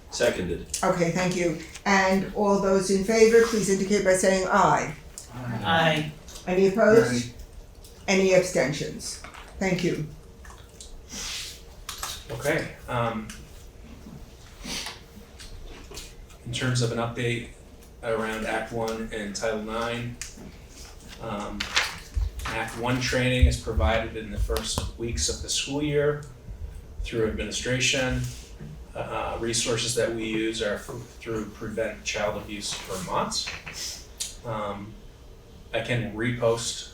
Seconded. Okay, thank you. And all those in favor, please indicate by saying aye. Aye. Any opposed? Any abstentions? Thank you. Okay, in terms of an update around Act 1 and Title 9, Act 1 training is provided in the first weeks of the school year through administration. Resources that we use are through Prevent Child Abuse Vermont. I can repost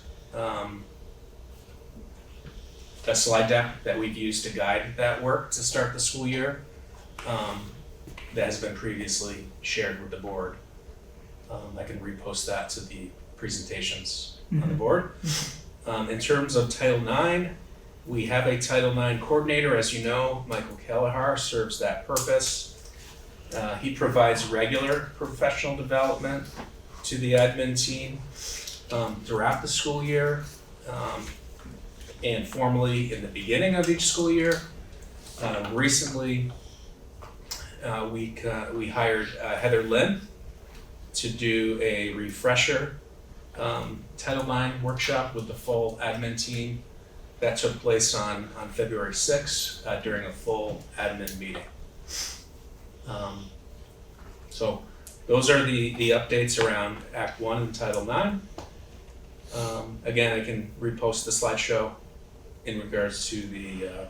a slide deck that we've used to guide that work to start the school year, that has been previously shared with the board. I can repost that to the presentations on the board. In terms of Title IX, we have a Title IX coordinator, as you know. Michael Kelleher serves that purpose. He provides regular professional development to the admin team throughout the school year, and formally in the beginning of each school year. Recently, we hired Heather Lynn to do a refresher Title IX workshop with the full admin team. That took place on February 6th during a full admin meeting. So those are the updates around Act 1 and Title IX. Again, I can repost the slideshow in regards to the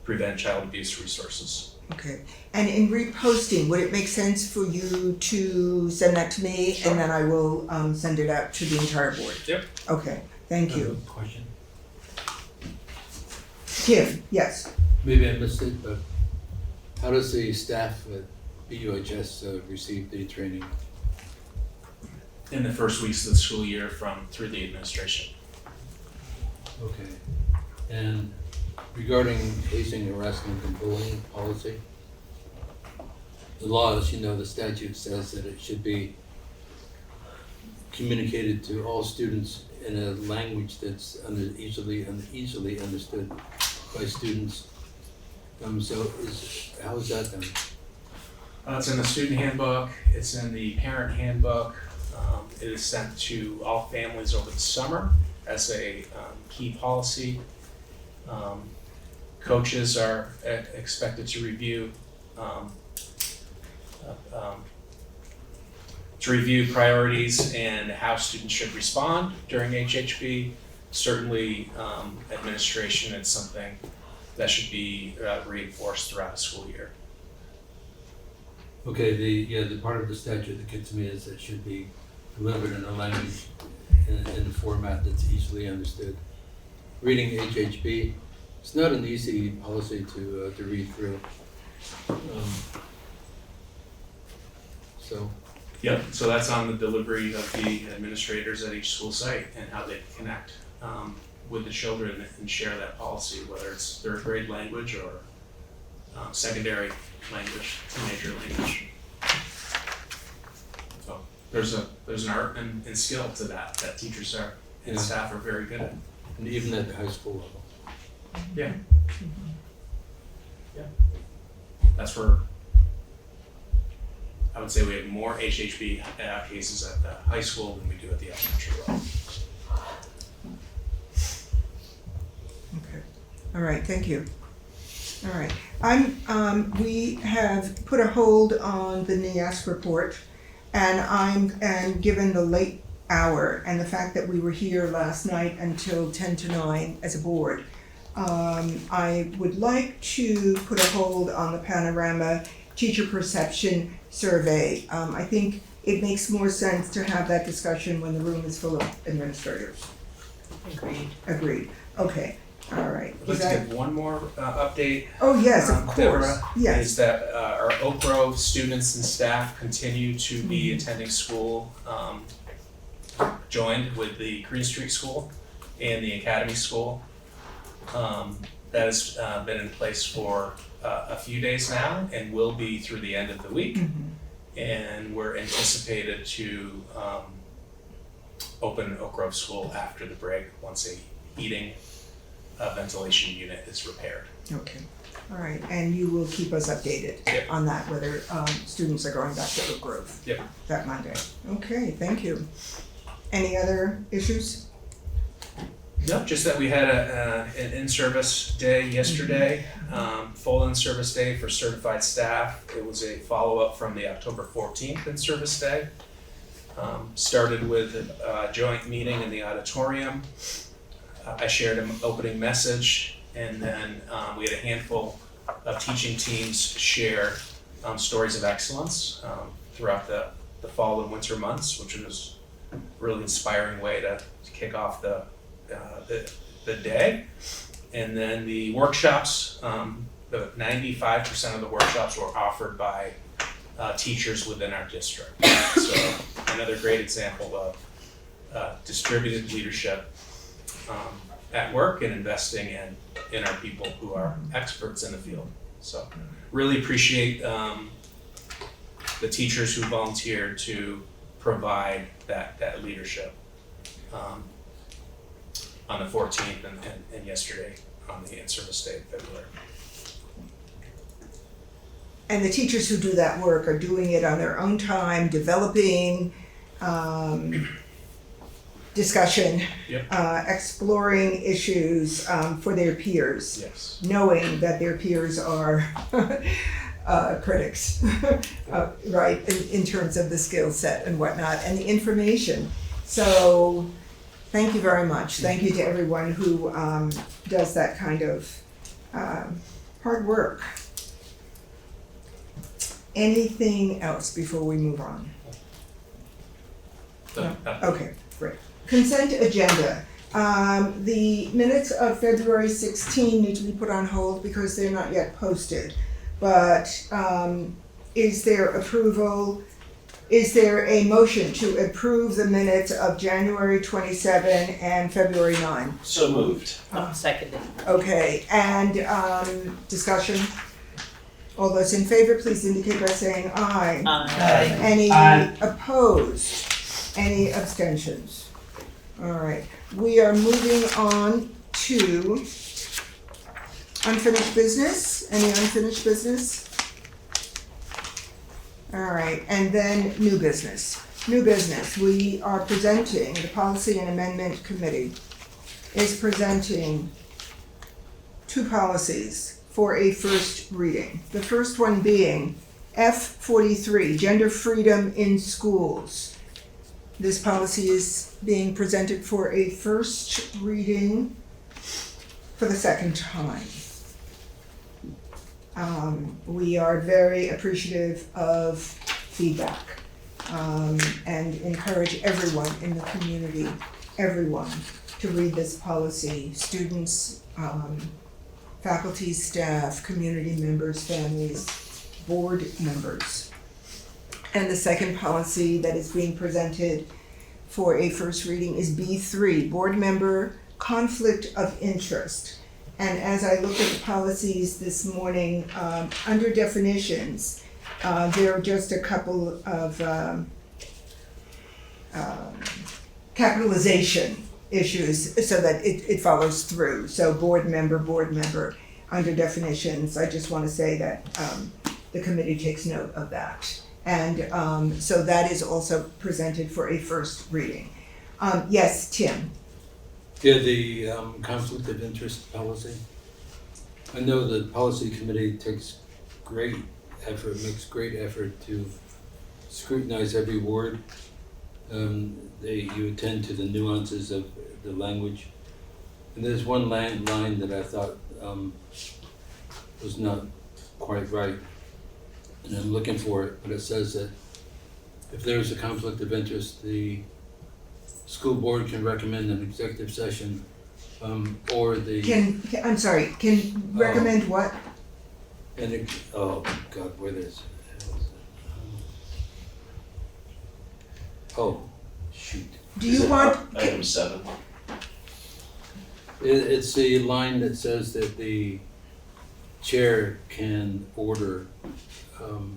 Prevent Child Abuse resources. Okay, and in reposting, would it make sense for you to send that to me? Sure. And then I will send it out to the entire board? Yep. Okay, thank you. Question? Tim, yes. Maybe I missed it, but how does the staff at BUHS receive the training? In the first weeks of the school year through the administration. Okay. And regarding hazing, harassment, and bullying policy, the law, as you know, the statute says that it should be communicated to all students in a language that's easily understood by students. How is that done? It's in the student handbook, it's in the parent handbook. It is sent to all families over the summer as a key policy. Coaches are expected to review priorities and how students should respond during HHB. Certainly, administration is something that should be reinforced throughout the school year. Okay, the part of the statute that gets me is it should be delivered in a language in a format that's easily understood. Reading HHB, it's not an easy policy to read through. Yep, so that's on the delivery of the administrators at each school site and how they connect with the children and share that policy, whether it's third grade language or secondary language, teenager language. So there's an art and skill to that teachers are and staff are very good at. And even at the high school level. Yeah. Yeah. That's where I would say we have more HHB cases at the high school than we do at the elementary level. Okay, all right, thank you. All right, we have put a hold on the NIASC report, and given the late hour and the fact that we were here last night until 10 to 9 as a board, I would like to put a hold on the Panorama teacher perception survey. I think it makes more sense to have that discussion when the room is full of administrators. Agreed. Okay, all right. I'd like to give one more update. Oh, yes, of course. Deborah, Yes. is that our Oak Grove students and staff continue to be attending school, joined with the Green Street School and the Academy School. That has been in place for a few days now and will be through the end of the week. And we're anticipated to open Oak Grove School after the break once a heating ventilation unit is repaired. Okay, all right, and you will keep us updated on that, whether students are going back to Oak Grove that Monday. Okay, thank you. Any other issues? No, just that we had an in-service day yesterday, full in-service day for certified staff. It was a follow-up from the October 14th in-service day. Started with a joint meeting in the auditorium. I shared an opening message, and then we had a handful of teaching teams share stories of excellence throughout the fall and winter months, which was a really inspiring way to kick off the the day. And then the workshops, the 95% of the workshops were offered by teachers within our district. So another great example of distributed leadership at work and investing in our people who are experts in the field. So really appreciate the teachers who volunteered to provide that leadership on the 14th and yesterday on the in-service day of February. And the teachers who do that work are doing it on their own time, developing discussion, Yep. Exploring issues for their peers, Yes. knowing that their peers are critics, right, in terms of the skill set and whatnot, and the information. So thank you very much. Thank you to everyone who does that kind of hard work. Anything else before we move on? No? Okay, great. Consent agenda. The minutes of February 16 need to be put on hold because they're not yet posted. But is there a motion to approve the minutes of January 27 and February 9? So moved. Seconded. Okay, and discussion? All those in favor, please indicate by saying aye. Aye. Any Aye. opposed? Any abstentions? All right, we are moving on to unfinished business. Any unfinished business? All right, and then new business. New business, we are presenting, the Policy and Amendment Committee is presenting two policies for a first reading. The first one being F43, Gender Freedom in Schools. This policy is being presented for a first reading for the second time. We are very appreciative of feedback and encourage everyone in the community, everyone, to read this policy. Students, faculty, staff, community members, families, board members. And the second policy that is being presented for a first reading is B3, Board Member Conflict of Interest. And as I looked at the policies this morning, under definitions, there are just a couple of capitalization issues so that it follows through. So board member, under definitions, I just want to say that the committee takes note of that. And so that is also presented for a first reading. Yes, Tim? Yeah, the conflict of interest policy. I know the policy committee takes great effort, makes great effort to scrutinize every word. You attend to the nuances of the language. And there's one line that I thought was not quite right. And I'm looking for it, but it says that if there's a conflict of interest, the school board can recommend an executive session, or the. Can recommend what? Oh God, where is oh, shoot. Do you want? Item 7. It's the line that says that the chair can order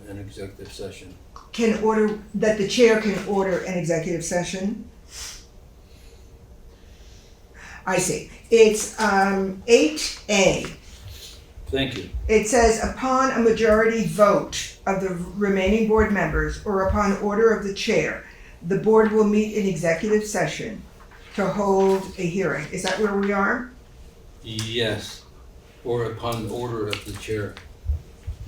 an executive session. That the chair can order an executive session? I see. It's 8A. Thank you. It says, upon a majority vote of the remaining board members or upon order of the chair, the board will meet in executive session to hold a hearing. Is that where we are? Yes, or upon order of the chair.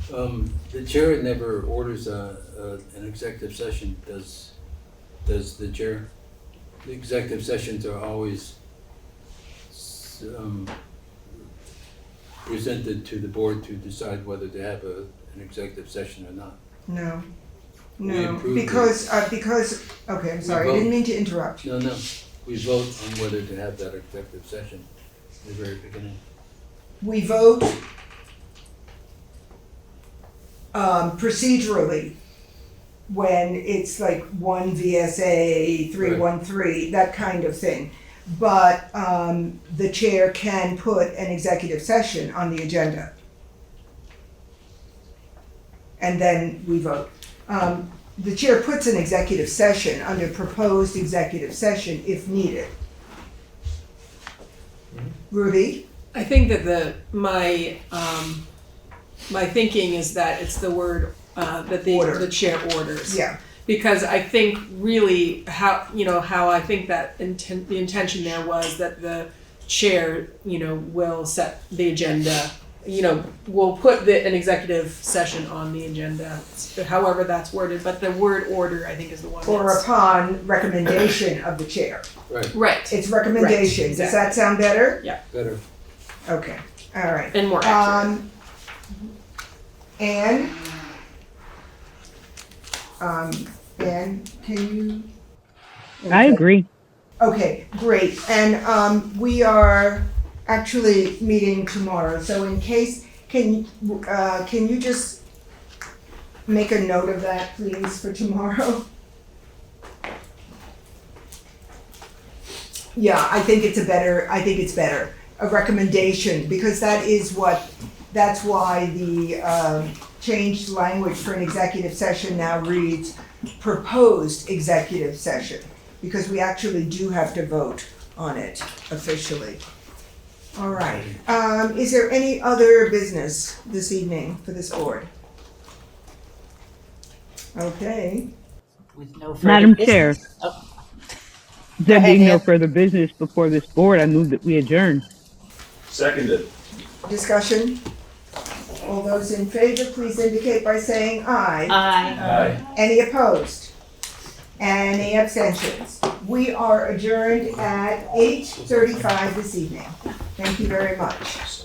The chair never orders an executive session, does the chair? The executive sessions are always presented to the board to decide whether to have an executive session or not. No. We No, approve because, okay, I'm sorry, I didn't mean to interrupt. No, we vote on whether to have that executive session. the very beginning. We vote procedurally when it's like 1 VSA 313, that kind of thing. But the chair can put an executive session on the agenda. And then we vote. The chair puts an executive session under proposed executive session if needed. Ruby? I think that my thinking is that it's the word that the chair orders. Yeah. Because I think really how I think that the intention there was that the chair, will set the agenda, will put an executive session on the agenda, however that's worded, but the word order I think is the one Or that's... upon recommendation of the chair. Right. It's recommendation. Right, exactly. Does that sound better? Yeah. Better. Okay, all right. And more accurate. Anne, can you? I agree. Okay, great. And we are actually meeting tomorrow. So in case, can you just make a note of that, please, for tomorrow? Yeah, I think it's better. A recommendation, because that's why the changed language for an executive session now reads proposed executive session, because we actually do have to vote on it officially. All right. Is there any other business this evening for this board? Okay. With no further Madam business. Chair. Oh. There ahead, being no Ann. further business before this board, I move that we adjourn. Seconded. Discussion? All those in favor, please indicate by saying aye. Aye. Any opposed? Any abstentions? We are adjourned at 8:35 this evening. Thank you very much.